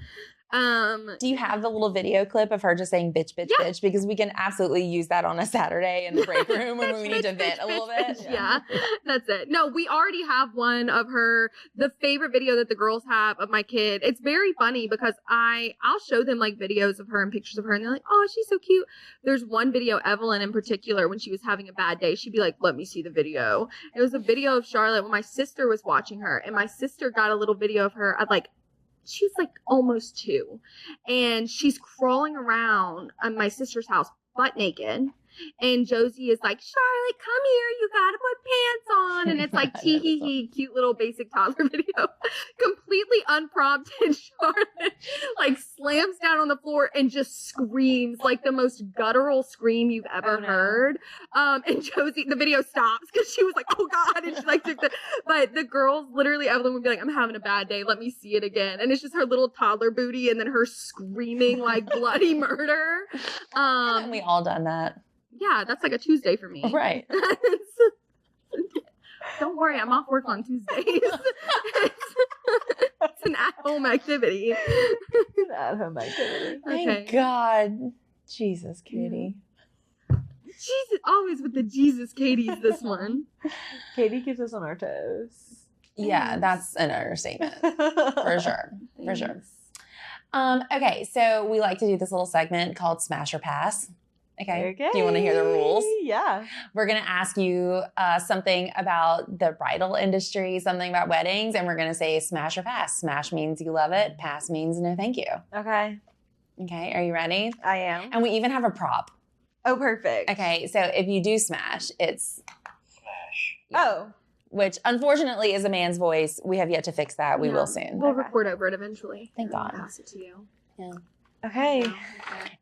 Do you have the little video clip of her just saying bitch? Because we can absolutely use that on a Saturday in the break room when we need to vent a little bit. Yeah, that's it. No, we already have one of her, the favorite video that the girls have of my kid. It's very funny because I'll show them like videos of her and pictures of her and they're like, oh, she's so cute. There's one video, Evelyn in particular, when she was having a bad day, she'd be like, let me see the video. It was a video of Charlotte when my sister was watching her and my sister got a little video of her at like, she was like almost 2 and she's crawling around my sister's house butt naked And Josie is like, Charlotte, come here. You got to put pants on. And it's like, tee hee hee, cute little basic toddler video. Completely unprompted. Charlotte like slams down on the floor and just screams like the most guttural scream you've ever heard. And Josie, the video stops because she was like, oh God. And she like took but the girls, literally, Evelyn would be like, I'm having a bad day. Let me see it again. And it's just her little toddler booty and then her screaming like bloody murder. Haven't we all done that? Yeah, that's like a Tuesday for me. Right. Don't worry, I'm off work on Tuesdays. It's an at-home activity. An at-home activity. Thank God. Jesus, Katie. Jesus, always with the Jesus Katie's this one. Katie keeps us on our toes. Yeah, that's an understatement. For sure. For sure. Okay, so we like to do this little segment called Smash or Pass. Okay. Do you want to hear the rules? Yeah. We're going to ask you something about the bridal industry, something about weddings, and we're going to say smash or pass. Smash means you love it. Pass means no thank you. Okay. Okay, are you ready? I am. And we even have a prop. Oh, perfect. Okay, so if you do smash, it's... Smash. Oh. Which, unfortunately, is a man's voice. We have yet to fix that. We will soon. We'll record over it eventually. Thank God. I'll pass it to you. Yeah. Okay.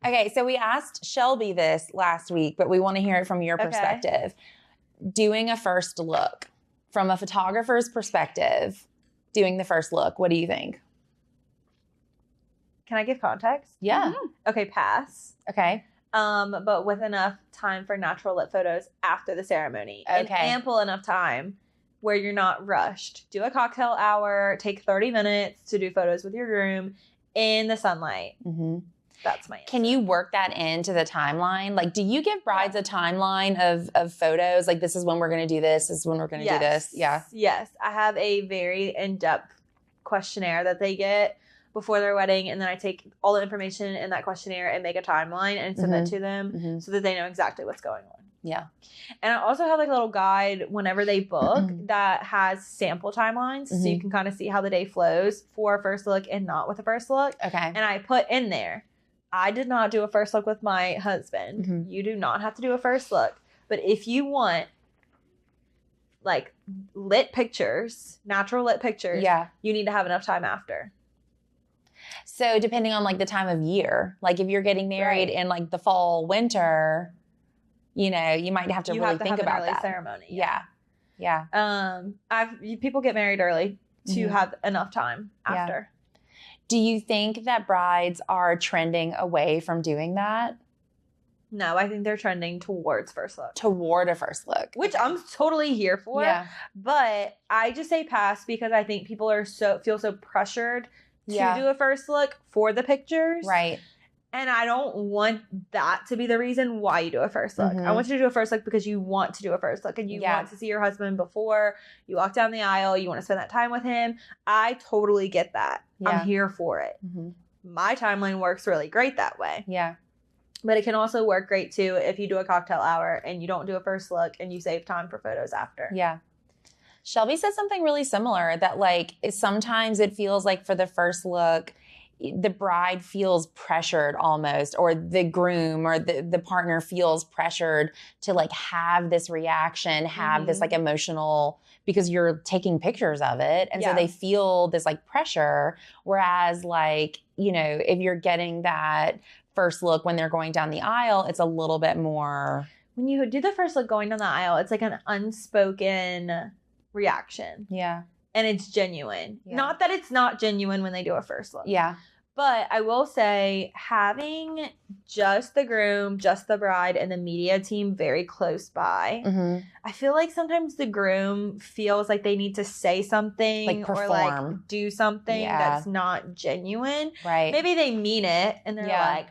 Okay, so we asked Shelby this last week, but we want to hear it from your perspective. Doing a first look. From a photographer's perspective, doing the first look, what do you think? Can I give context? Yeah. Mm-hmm. Okay, pass. Okay. But with enough time for natural lit photos after the ceremony. Okay. And ample enough time where you're not rushed. Do a cocktail hour, take 30 minutes to do photos with your groom in the sunlight. Mm-hmm. That's my answer. Can you work that into the timeline? Like, do you give brides a timeline of photos? Like, this is when we're going to do this. This is when we're going to do this. Yeah. Yes. I have a very in-depth questionnaire that they get before their wedding. And then I take all the information in that questionnaire and make a timeline and send it to them so that they know exactly what's going on. Yeah. And I also have like a little guide whenever they book that has sample timelines. So you can kind of see how the day flows for a first look and not with a first look. Okay. And I put in there, I did not do a first look with my husband. You do not have to do a first look. But if you want like lit pictures, natural lit pictures, you need to have enough time after. So depending on like the time of year, like if you're getting married in like the fall, winter, you know, you might have to really think about that. Ceremony. Yeah. People get married early to have enough time after. Do you think that brides are trending away from doing that? No, I think they're trending towards first look. Toward a first look. Which I'm totally here for. Yeah. But I just say pass because I think people are feel so pressured to do a first look for the pictures. Right. And I don't want that to be the reason why you do a first look. I want you to do a first look because you want to do a first look and you want to see your husband before you walk down the aisle. You want to spend that time with him. I totally get that. I'm here for it. My timeline works really great that way. Yeah. But it can also work great too if you do a cocktail hour and you don't do a first look and you save time for photos after. Yeah. Shelby said something really similar that like sometimes it feels like for the first look, the bride feels pressured almost, or the groom or the partner feels pressured to like have this reaction, have this like emotional, because you're taking pictures of it. And so they feel this like pressure. Whereas like, you know, if you're getting that first look when they're going down the aisle, it's a little bit more. When you do the first look going down the aisle, it's like an unspoken reaction. Yeah. And it's genuine. Yeah. Not that it's not genuine when they do a first look. Yeah. But I will say having just the groom, just the bride, and the media team very close by, I feel like sometimes the groom feels like they need to say something like perform. Or like do something that's not genuine. Right. Maybe they mean it and they're like,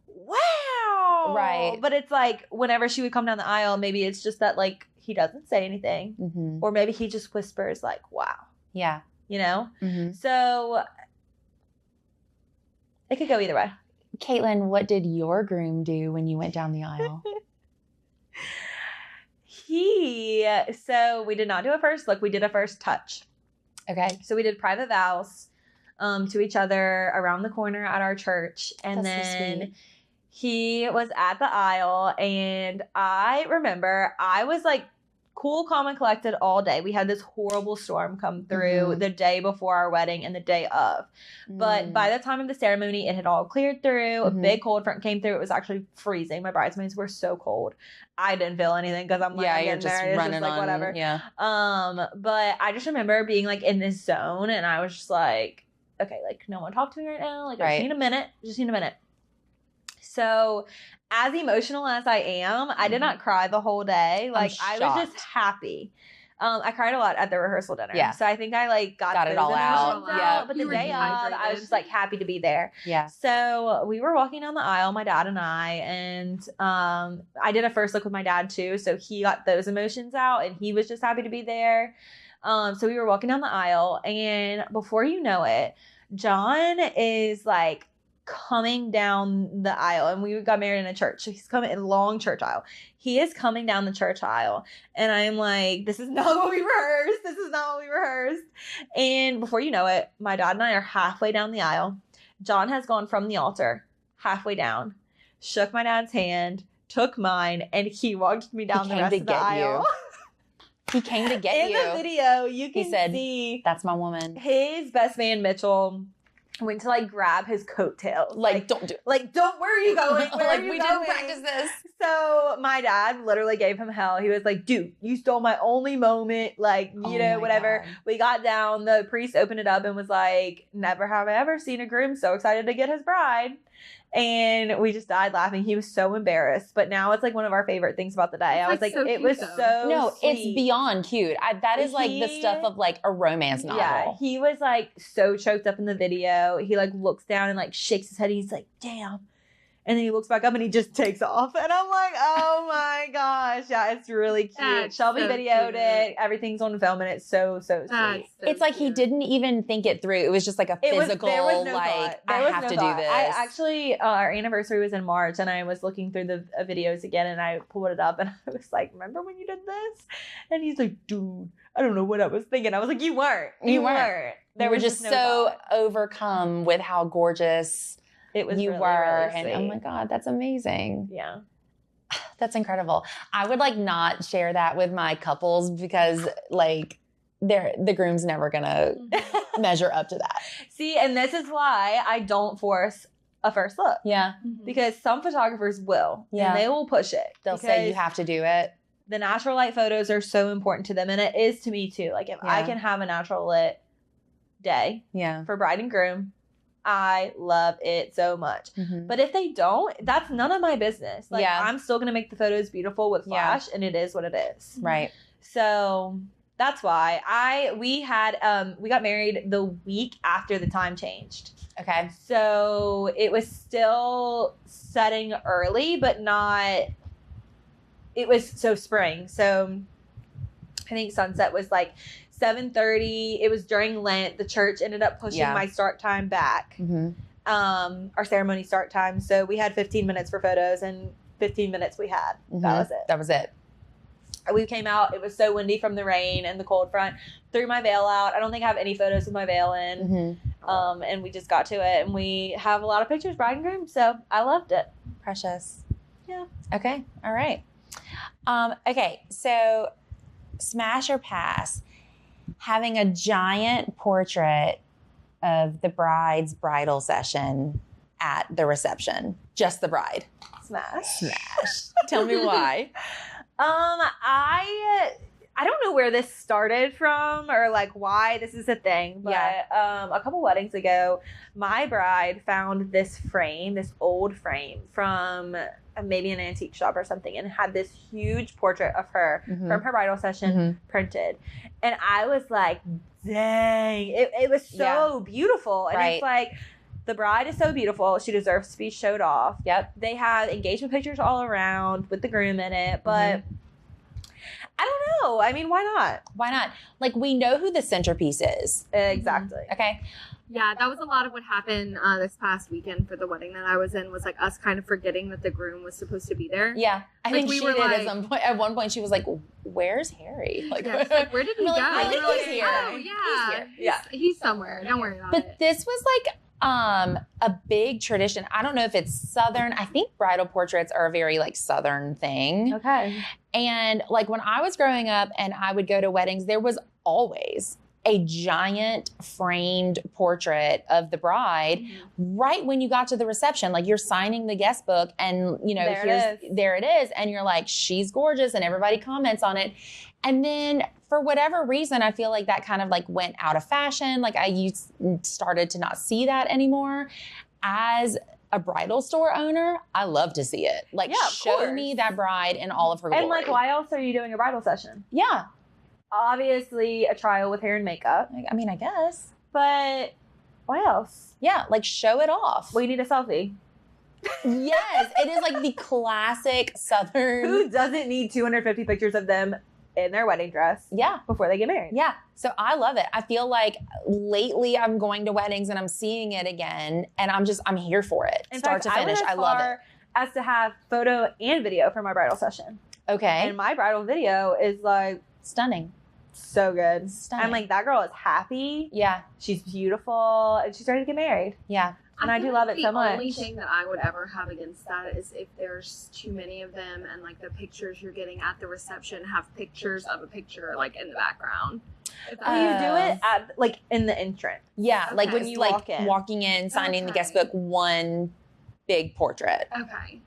wow. Right. But it's like whenever she would come down the aisle, maybe it's just that like he doesn't say anything. Or maybe he just whispers like, wow. Yeah. You know? So it could go either way. Katelyn, what did your groom do when you went down the aisle? So we did not do a first look. We did a first touch. Okay. So we did private vows to each other around the corner at our church. And That's so then sweet. he was at the aisle, and I remember I was like cool, calm, and collected all day. We had this horrible storm come through the day before our wedding and the day of. But by the time of the ceremony, it had all cleared through. A big cold front came through. It was actually freezing. My bridesmaids were so cold. I didn't feel anything because I'm like, I'm you're getting just there. It's running just like on, whatever. Yeah. But I just remember being like in this zone, and I was just like, okay, like no one talk to me right now. Like I just need a minute. Just need a minute. So as emotional as I am, I did not cry the whole day. Like I was just happy. I cried a lot at the rehearsal dinner. Yeah. So I think I like got it all out. Yeah. But the day of, I was just like happy to be there. Yeah. So we were walking down the aisle, my dad and I did a first look with my dad too. So he got those emotions out, and he was just happy to be there. So we were walking down the aisle, and before you know it, John is like coming down the aisle, and we got married in a church. So he's coming in long church aisle. He is coming down the church aisle, and I'm like, this is not what we rehearsed. This is not what we rehearsed. And before you know it, my dad and I are halfway down the aisle. John has gone from the altar halfway down, shook my dad's hand, took mine, and he walked me down the rest of the aisle. He came to get you. In the video, you can said, see that's my woman. His best man, Mitchell, went to like grab his coattails. Like don't do it. Like, don't, where are you going? Where like, are you we going? didn't practice this. So my dad literally gave him hell. He was like, dude, you stole my only moment. Like, you know, whatever. God. We got down. The priest opened it up and was like, never have I ever seen a groom so excited to get his bride. And we just died laughing. He was so embarrassed. But now it's like one of our favorite things about the day. I was like, so it was cute, so No, sweet. it's beyond cute. That is like the stuff of like a romance novel. Yeah, he was like so choked up in the video. He like looks down and like shakes his head. He's like, damn. And then he looks back up and he just takes off. And I'm like, oh my gosh. Yeah, it's really cute. That's Shelby so videoed cute. it. Everything's on film, and it's so sweet. That's so It's like he cute. didn't even think it through. It was just like a physical, there was no like, thought. I There was have no to thought. do this. I actually, our anniversary was in March, and I was looking through the videos again, and I pulled it up, and I was like, remember when you did this? And he's like, dude, I don't know what I was thinking. I was like, you weren't. You weren't. There We're was just no so thought. overcome with how gorgeous It was you really, were. really And oh sweet. my God, that's amazing. Yeah. That's incredible. I would like not share that with my couples because like the groom's never gonna measure up to that. See, and this is why I don't force a first look. Yeah. Because some photographers will. Yeah. And they will push it. They'll say you because have to do it. the natural light photos are so important to them. And it is to me too. Like if I Yeah. can have a natural lit day Yeah. for bride and groom, I love it so much. Mhm. But if they don't, that's none of my business. Like Yeah. I'm still gonna make the photos beautiful with Yeah. flash, and it is what it is. Right. So that's why we got married the week after the time changed. Okay. So it was still setting early, but not. It was so spring. So I think sunset was like 7:30. It was during Lent. The church ended up pushing Yeah. my start time back. Mm-hmm. Our ceremony start time. So we had 15 minutes for photos, and 15 minutes we had. That was it. That was it. We came out. It was so windy from the rain and the cold front. Threw my veil out. I don't think I have any photos with my veil in. Mm-hmm. And we just got to it, and we have a lot of pictures, bride and groom. So I loved it. Precious. Yeah. Okay. All right. Okay. So smash or pass. Having a giant portrait of the bride's bridal session at the reception. Just the bride. Smash. Smash. Tell me why. I don't know where this started from or like why this is a thing, but a couple weddings ago, my bride found this frame, this old frame from maybe an antique shop or something, and had this huge portrait of her from her bridal session printed. And I was like, dang, it was so beautiful. And it's like, the bride is so beautiful. She deserves to be showed off. Yep. They have engagement pictures all around with the groom in it, but I don't know. I mean, why not? Why not? Like, we know who the centerpiece is. Exactly. Okay. Yeah, that was a lot of what happened this past weekend for the wedding that I was in, was like us kind of forgetting that the groom was supposed to be there. Yeah. I Like, think we she were did like- at some point. At one point, she was like, where's Harry? Like, Yeah, it's like, where did he We're go? like, I think We were he's here. Oh, yeah. He's here. Yeah. He's somewhere. Don't worry about But it. this was like A big tradition. I don't know if it's Southern. I think bridal portraits are a very like Southern thing. Okay. And like when I was growing up and I would go to weddings, there was always a giant framed portrait of the bride right when you got to the reception. Like you're signing the guest book and there it is. And you're like, she's gorgeous. And everybody comments on it. And then for whatever reason, I feel like that kind of like went out of fashion. Like started to not see that anymore. As a bridal store owner, I love to see it. Like show me that bride in all of her glory. And like, why else are you doing a bridal session? Yeah. Obviously a trial with hair and makeup. I mean, I guess. But why else? Yeah, like show it off. We need a selfie. Yes, it is like the classic Southern. Who doesn't need 250 pictures of them in their wedding dress? Yeah. Before they get married. Yeah. So I love it. I feel like lately I'm going to weddings and I'm seeing it again and I'm here for it. In Start fact, to finish. I love it. As to have photo and video for my bridal session. Okay. And my bridal video is like stunning. So good. Stunning. I'm like, that girl is happy. Yeah. She's beautiful. And she's ready to get married. Yeah. And I do love it so much. The only thing that I would ever have against that is if there's too many of them and like the pictures you're getting at the reception have pictures of a picture like in the background. You do it at like in the entrance. Yeah, Okay. like when Just you walk in. walking in, signing the guest book, one big portrait. Okay.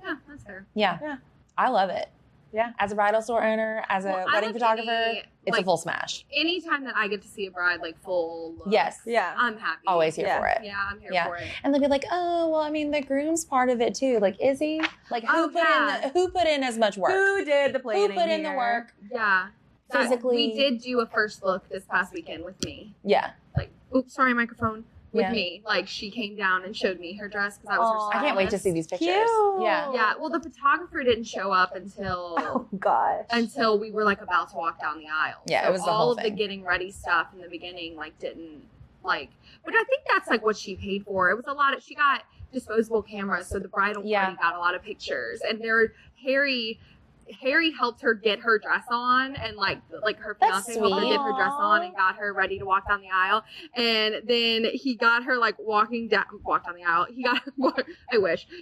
Yeah, that's fair. Yeah. Yeah. I love it. Yeah. As a bridal store owner, as a I wedding love photographer, it's a like, full smash. Anytime that I get to see a bride like full look, Yes. Yeah. I'm happy. Always here Yeah. for it. Yeah, I'm here Yeah. for it. And they'll be like, oh, well, I mean, the groom's part of it too. Like, is he? Like, who put in as much work? Who did the planning? Who put in the work? Yeah. Physically. We did do a first look this past weekend with me. Yeah. Like, oops, sorry, microphone. With Yeah. me. Like, she came down and showed me her dress because I was her I stylist. can't wait to see these pictures. Cute. Yeah. Yeah, well, the photographer didn't show up until Oh, gosh. until we were like about to walk down the aisle. Yeah, so it was the all whole of thing. the getting ready stuff in the beginning like didn't like. But I think that's like what she paid for. It was a lot of. She got disposable cameras, so the bridal party got a lot of pictures, and Harry helped her get her dress on, and like her fiance helped her get her dress on and got her ready to walk down the aisle. And then he got her like walked down the aisle. He got her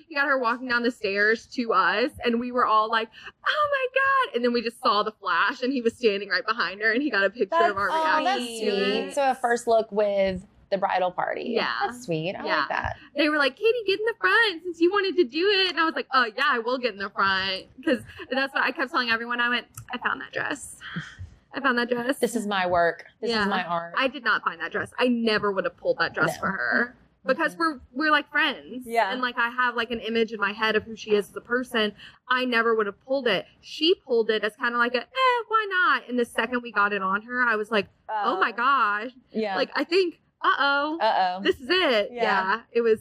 he got her walking down the stairs to us, and we were all like, "Oh my god!" And then we just saw the flash, and he was standing right behind her, and he got a picture of our reaction. That's to sweet. it. So a first look with the bridal party. Yeah. That's sweet. I Yeah. like that. They were like, "Katie, get in the front since you wanted to do it." And I was like, "Oh yeah, I will get in the front," because that's what I kept telling everyone. I went, "I found that dress. I found that dress. This is my work. This Yeah. is my art. I did not find that dress. I never would have pulled that dress No. for her because we're like friends. Yeah. And like I have like an image in my head of who she is as a person. I never would have pulled it. She pulled it as kind of like why not? And the second we got it on her, I was like, oh my gosh. Yeah. Like I think, Uh-oh. this is it. Yeah. Yeah. It was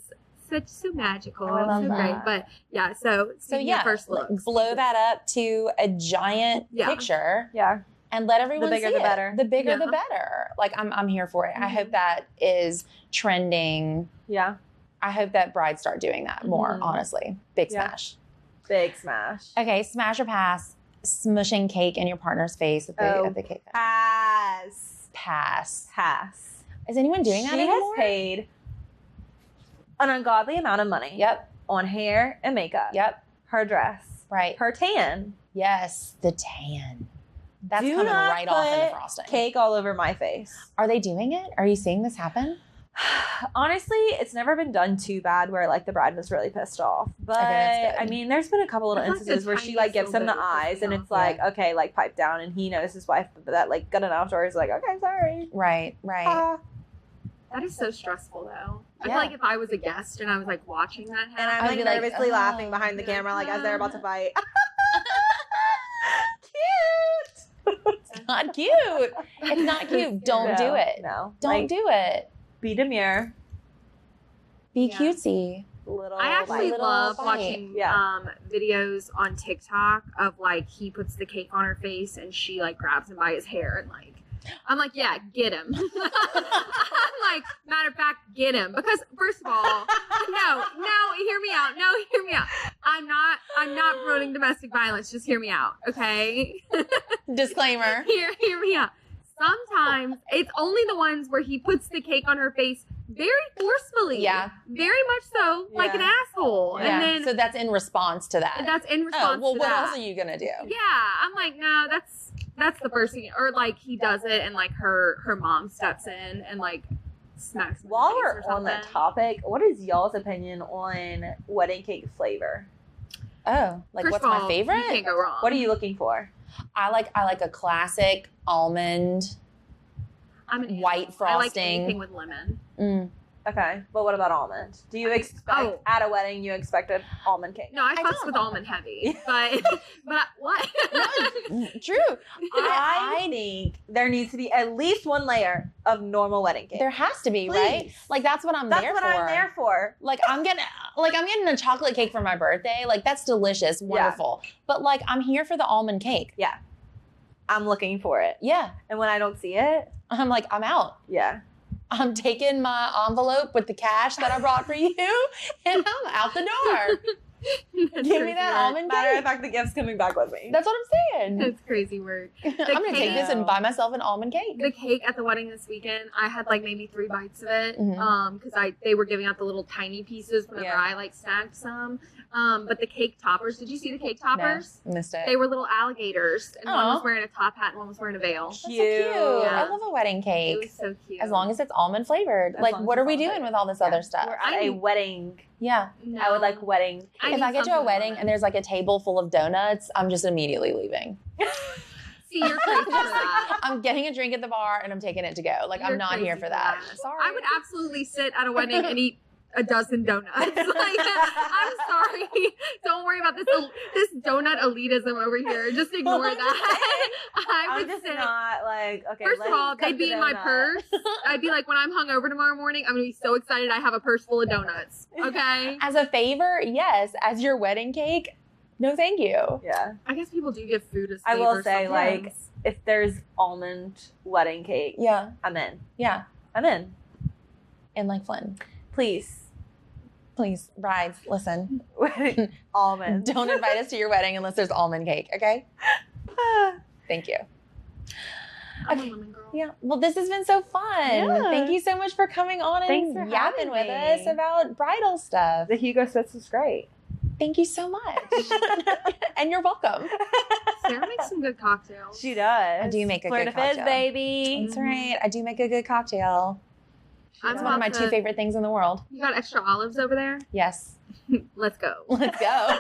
so magical. I love so that. great. But yeah, so yeah, first look. blow that up to a giant picture Yeah. and let everyone The bigger see the it. better. The bigger the Yeah. better. Like I'm here for it. I hope that is trending. Yeah. I hope that brides start doing that more, honestly. Big Yeah. smash. Big smash. Okay, smash or pass. Smushing cake in your partner's face at the cake. Pass. Pass. Is anyone doing that She anymore? has paid an ungodly amount of money Yep. on hair and makeup. Yep. Her dress. Right. Her tan. Yes, the tan. That's Do coming not right off in the put frosting. Cake all over my face. Are they doing it? Are you seeing this happen? Honestly, it's never been done too bad where like the bride was really pissed off. But that's good. I mean, there's been a couple little I feel like instances the where she like tiniest gives him the little bit eyes pisses and me it's off. like, okay, like pipe down, and he knows his wife, but that like good enough where he's like, okay, sorry. Right. Ah. That is so stressful though. I Yeah. ful like if I was a guest and I was like watching that happen, And I'm I'd like be like, nervously oh. laughing behind the Yeah. camera, like as they're about to fight. Cute. Not cute. It's not cute. Don't No, do it. No. Don't Like, do it. be demure. Be Yeah. cutesy. Little. I actually little love bite. watching Yeah. videos on TikTok of like he puts the cake on her face and she like grabs him by his hair and like I'm like, yeah, get him. I'm like, matter of fact, get him. Because first of all, no, hear me out. No, hear me out. I'm not promoting domestic violence. Just hear me out, okay? Disclaimer. Hear me out. Sometimes it's only the ones where he puts the cake on her face very forcefully. Yeah. Very much so, like an asshole. Yeah. And then So that's in response to that. that's in response well, to what that. else are you gonna do? Yeah, I'm like, no, that's the first thing. Or like he does it, and like her mom steps in and like smacks him in the While face we're or on something. that topic, what is y'all's opinion on wedding cake flavor? Oh, like First what's of my all, favorite? You can't go wrong. What are you looking for? I like a classic almond I'm an white animal. I like frosting. anything with lemon. Mm. Okay, but what about almond? Do you expect at a wedding you expected almond cake? No, I fucks don't. with almond heavy, but what? True. I think there needs to be at least one layer of normal wedding cake. There has to be, Please. right? Like that's what I'm That's there what for. I'm there for. Like I'm getting a chocolate cake for my birthday. Like that's delicious, wonderful. But like I'm here for the almond cake. Yeah. I'm looking for it. Yeah. And when I don't see it, I'm like, I'm out. yeah. I'm taking my envelope with the cash that I brought for you, and I'm out the door. Give me that almond Matter of cake. fact, the gift's coming back with me. That's what I'm saying. That's crazy work. I'm gonna take this and buy myself an almond cake. The cake at the wedding this weekend, I had like maybe 3 bites of it, Mhm. because they were giving out the little tiny pieces whenever Yeah. I like snagged some. But the cake toppers, did you see the cake toppers? No, missed it. They were little alligators, and one Aw. was wearing a top hat and one was wearing a veil. That's so Cute. cute. Yeah. I love a wedding It cake. was so cute. As long as it's almond flavored. As Like, long as what it's are we almond doing flavored. with all this other stuff? We're at a wedding. Yeah. No. I would like wedding. I If need I get to a something wedding with and there's like a table full of donuts, I'm just immediately leaving. See, you're crazy for that. I'm getting a drink at the bar and I'm taking it to go. Like, I'm You're not crazy here for that. Sorry. I would absolutely sit at a wedding and eat a dozen donuts. Like, I'm sorry. Don't worry about this donut elitism over here. Just ignore that. I I'm would just sit. not like, okay, First of let's all, cut they'd be the in my donut. purse. I'd be like, when I'm hungover tomorrow morning, I'm gonna be so excited. I have a purse full of donuts. Okay. As a favor, yes. As your wedding cake, no thank you. Yeah. I guess people do give food as I will favors say, like, sometimes. if there's almond wedding cake, Yeah. I'm in. Yeah. I'm in. And like Flynn, Please. please, brides, listen. Almond. Don't invite us to your wedding unless there's almond cake, okay? Thank you. I'm a lemon girl. Yeah. Well, this has been so fun. Yeah. Thank you so much for coming on Thanks and for yapping having with me. us about bridal stuff. The Hugo Spitz was great. Thank you so much. And you're welcome. Sarah makes some good cocktails. She does. I do make a Flirt good of fizz, cocktail. baby. That's right. I do make a good cocktail. I'm It's one of my about two to- favorite things in the world. You got extra olives over there? Yes. Let's go. Let's go.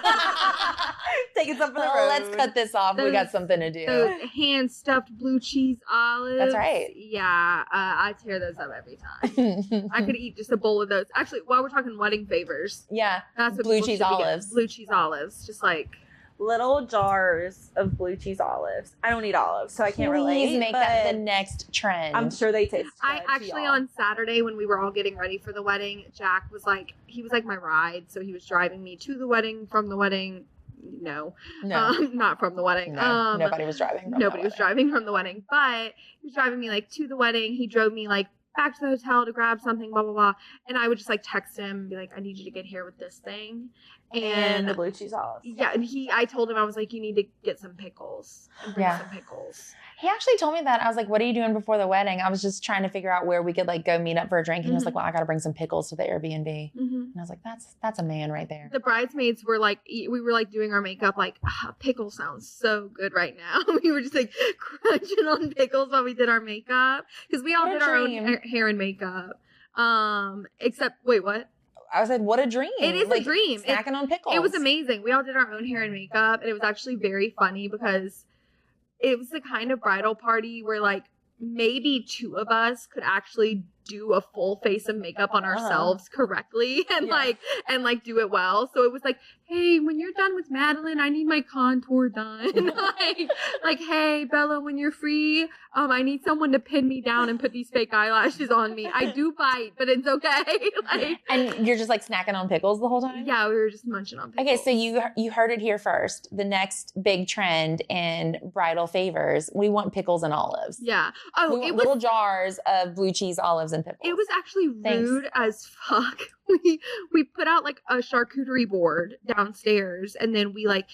Taking something for the Well, road. let's cut this off. We got something to do. Those hand stuffed blue cheese olives. That's right. Yeah, I tear those up every time. I could eat just a bowl of those. Actually, while we're talking wedding favors, Yeah. that's what Blue people cheese should be getting. olives. Blue cheese olives, just like Little jars of blue cheese olives. I don't eat olives, so I can't relate. Please make but that the next trend. I'm sure they taste good I to actually y'all. on Saturday when we were all getting ready for the wedding, Jack was like, he was like my ride, so he was driving me to the wedding, from the wedding. No, not from the wedding. No, nobody was driving. from Nobody that was driving from the wedding, but he was driving me like to the wedding. He drove me like back to the hotel to grab something, blah blah blah. And I would just like text him and be like, I need you to get here with this thing. and the blue cheese olives. Yeah, and I told him, I was like, you need to get some pickles and bring Yeah. some pickles. He actually told me that. I was like, what are you doing before the wedding? I was just trying to figure out where we could like go meet up for a drink. And he was like, well, I got to bring some pickles to the Airbnb. Mm-hmm. And I was like, that's a man right there. The bridesmaids were like, we were like doing our makeup, like, pickle sounds so good right now. We were just like crunching on pickles while we did our makeup because we all What a did our own dream. hair and makeup. Except, wait, what? I said, what a dream. It is a dream. Snacking on pickles. It was amazing. We all did our own hair and makeup, and it was actually very funny because it was the kind of bridal party where like maybe 2 of us could actually do a full face of makeup on ourselves correctly and like do it well. So it was like, hey, when you're done with Madeline, I need my contour done. like, hey, Bella, when you're free, I need someone to pin me down and put these fake eyelashes on me. I do bite, but it's okay. Like, And you're just like snacking on pickles the whole time? yeah, we were just munching on pickles. Okay, so you heard it here first. The next big trend in bridal favors, we want pickles and olives. Yeah. We Oh, want it little was jars of blue cheese, olives, and pickles. It was actually Thanks. rude as fuck. We put out like a charcuterie board downstairs, and then we like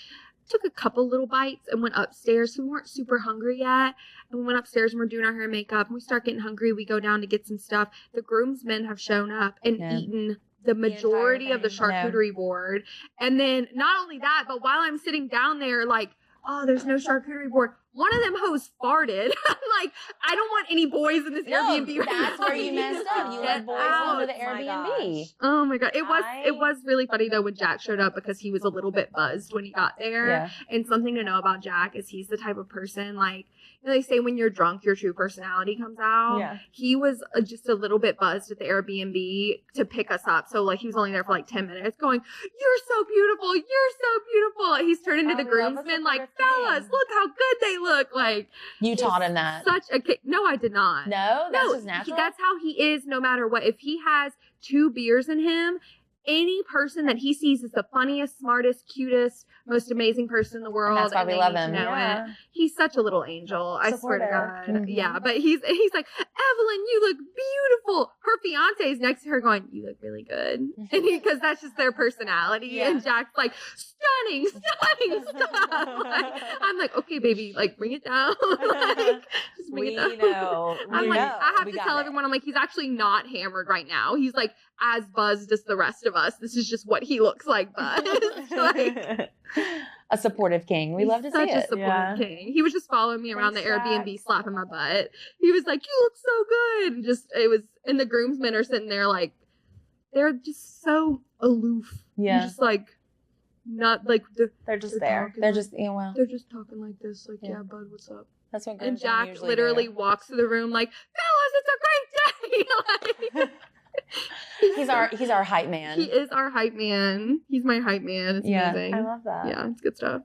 took a couple little bites and went upstairs. We weren't super hungry yet. And we went upstairs and we're doing our hair and makeup. And we start getting hungry. We go down to get some stuff. The groomsmen have shown up and eaten the majority of the charcuterie board. And then not only that, but while I'm sitting down there, like, oh, there's no charcuterie board. One of them hoes farted. I'm like, I don't want any boys in this Airbnb right That's now. where you messed up. You let boys into the Airbnb. Oh my God. It was really funny though when Jack showed up because he was a little bit buzzed when he got there. Yeah. And something to know about Jack is he's the type of person, like, you know, they say when you're drunk, your true personality comes out. Yeah. He was just a little bit buzzed at the Airbnb to pick us up. So, like, he was only there for like 10 minutes going, you're so beautiful. You're so beautiful. And he's turning to the groomsmen like, fellas, look how good they look. Like, You taught him that. No, I did not. No, that's just natural. That's how he is no matter what. If he has 2 beers in him, any person that he sees is the funniest, smartest, cutest, most amazing person in the world. And that's why we love him. It. He's such a little angel. I swear to God. Mm-hmm. Yeah, but he's like, Evelyn, you look beautiful. Her fiance is next to her going, you look really good. And because that's just their personality. Yeah. And Jack's like, stunning, stop. Like, I'm like, okay, baby, like, bring it down. Like, just bring it down. Know. I have to tell everyone, I'm like, he's actually not hammered right now. He's like as buzzed as the rest of us. This is just what he looks like, buzzed. Like, a supportive king. We love to see it. Such a supportive king. He was just following me around the Airbnb, slapping my butt. He was like, you look so good. And the groomsmen are sitting there like, they're just so aloof. Yeah. Just like, not like, they're just there. They're just, well. They're just talking like this, like, yeah, bud, what's up? That's what And Jack literally walks through the room like, fellas, it's a great day. Like, he's our hype man. He is our hype man. He's my hype man. It's amazing. I love that. Yeah, it's good stuff.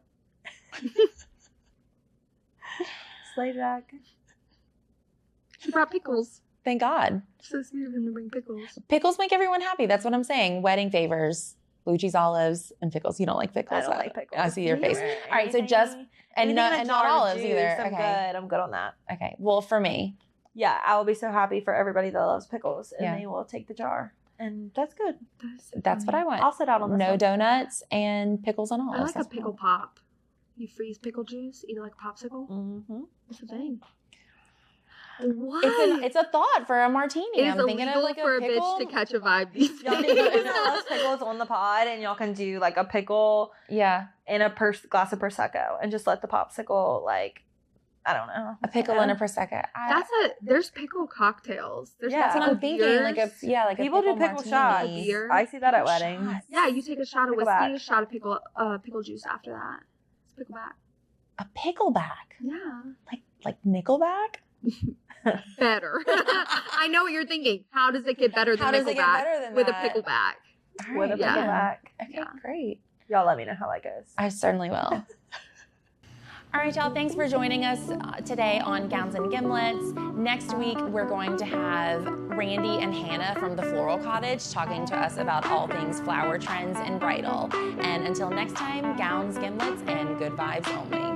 Slay Jack. She brought pickles. Thank God. So sweet of him to bring pickles. Pickles make everyone happy. That's what I'm saying. Wedding favors, blue cheese olives, and pickles. You don't like pickles. I don't like pickles. I see your face. Either. All right, so just and not olives juice, either. I'm good on that. Okay. Well, for me, yeah, I will be so happy for everybody that loves pickles, and Yeah. they will take the jar, and that's good. that's what I want. I'll sit out on this No one. donuts and pickles on olives. I like That's a pickle what pop. You freeze pickle juice, eat it like a popsicle. Mm-hmm. That's the thing. What? It's a thought for a martini. It is I'm thinking illegal of like for a pickle. bitch to catch a vibe these Y'all days. need to put those pickles on the pod, and y'all can do like a pickle Yeah, in a glass of prosecco, and just let the popsicle I don't know, a pickle and a prosecco. There's pickle cocktails. There's Yeah. That's what I'm thinking. Like a people do pickle martini. shots. Beer. I see that at weddings. Shots. Yeah, you take a shot of Pickleback. whiskey, a shot of pickle juice after that. It's pickleback. A pickleback, Yeah. like Nickelback. Better. I know what you're thinking. How does it get better than How does it get pickleback better than with that? a pickleback? All With a right, yeah. pickleback. Okay, Yeah. great. Y'all let me know how that goes. I certainly will. All right, y'all, thanks for joining us today on Gowns and Gimlets. Next week, we're going to have Randy and Hannah from the Floral Cottage talking to us about all things flower trends and bridal. And until next time, gowns, gimlets, and good vibes only.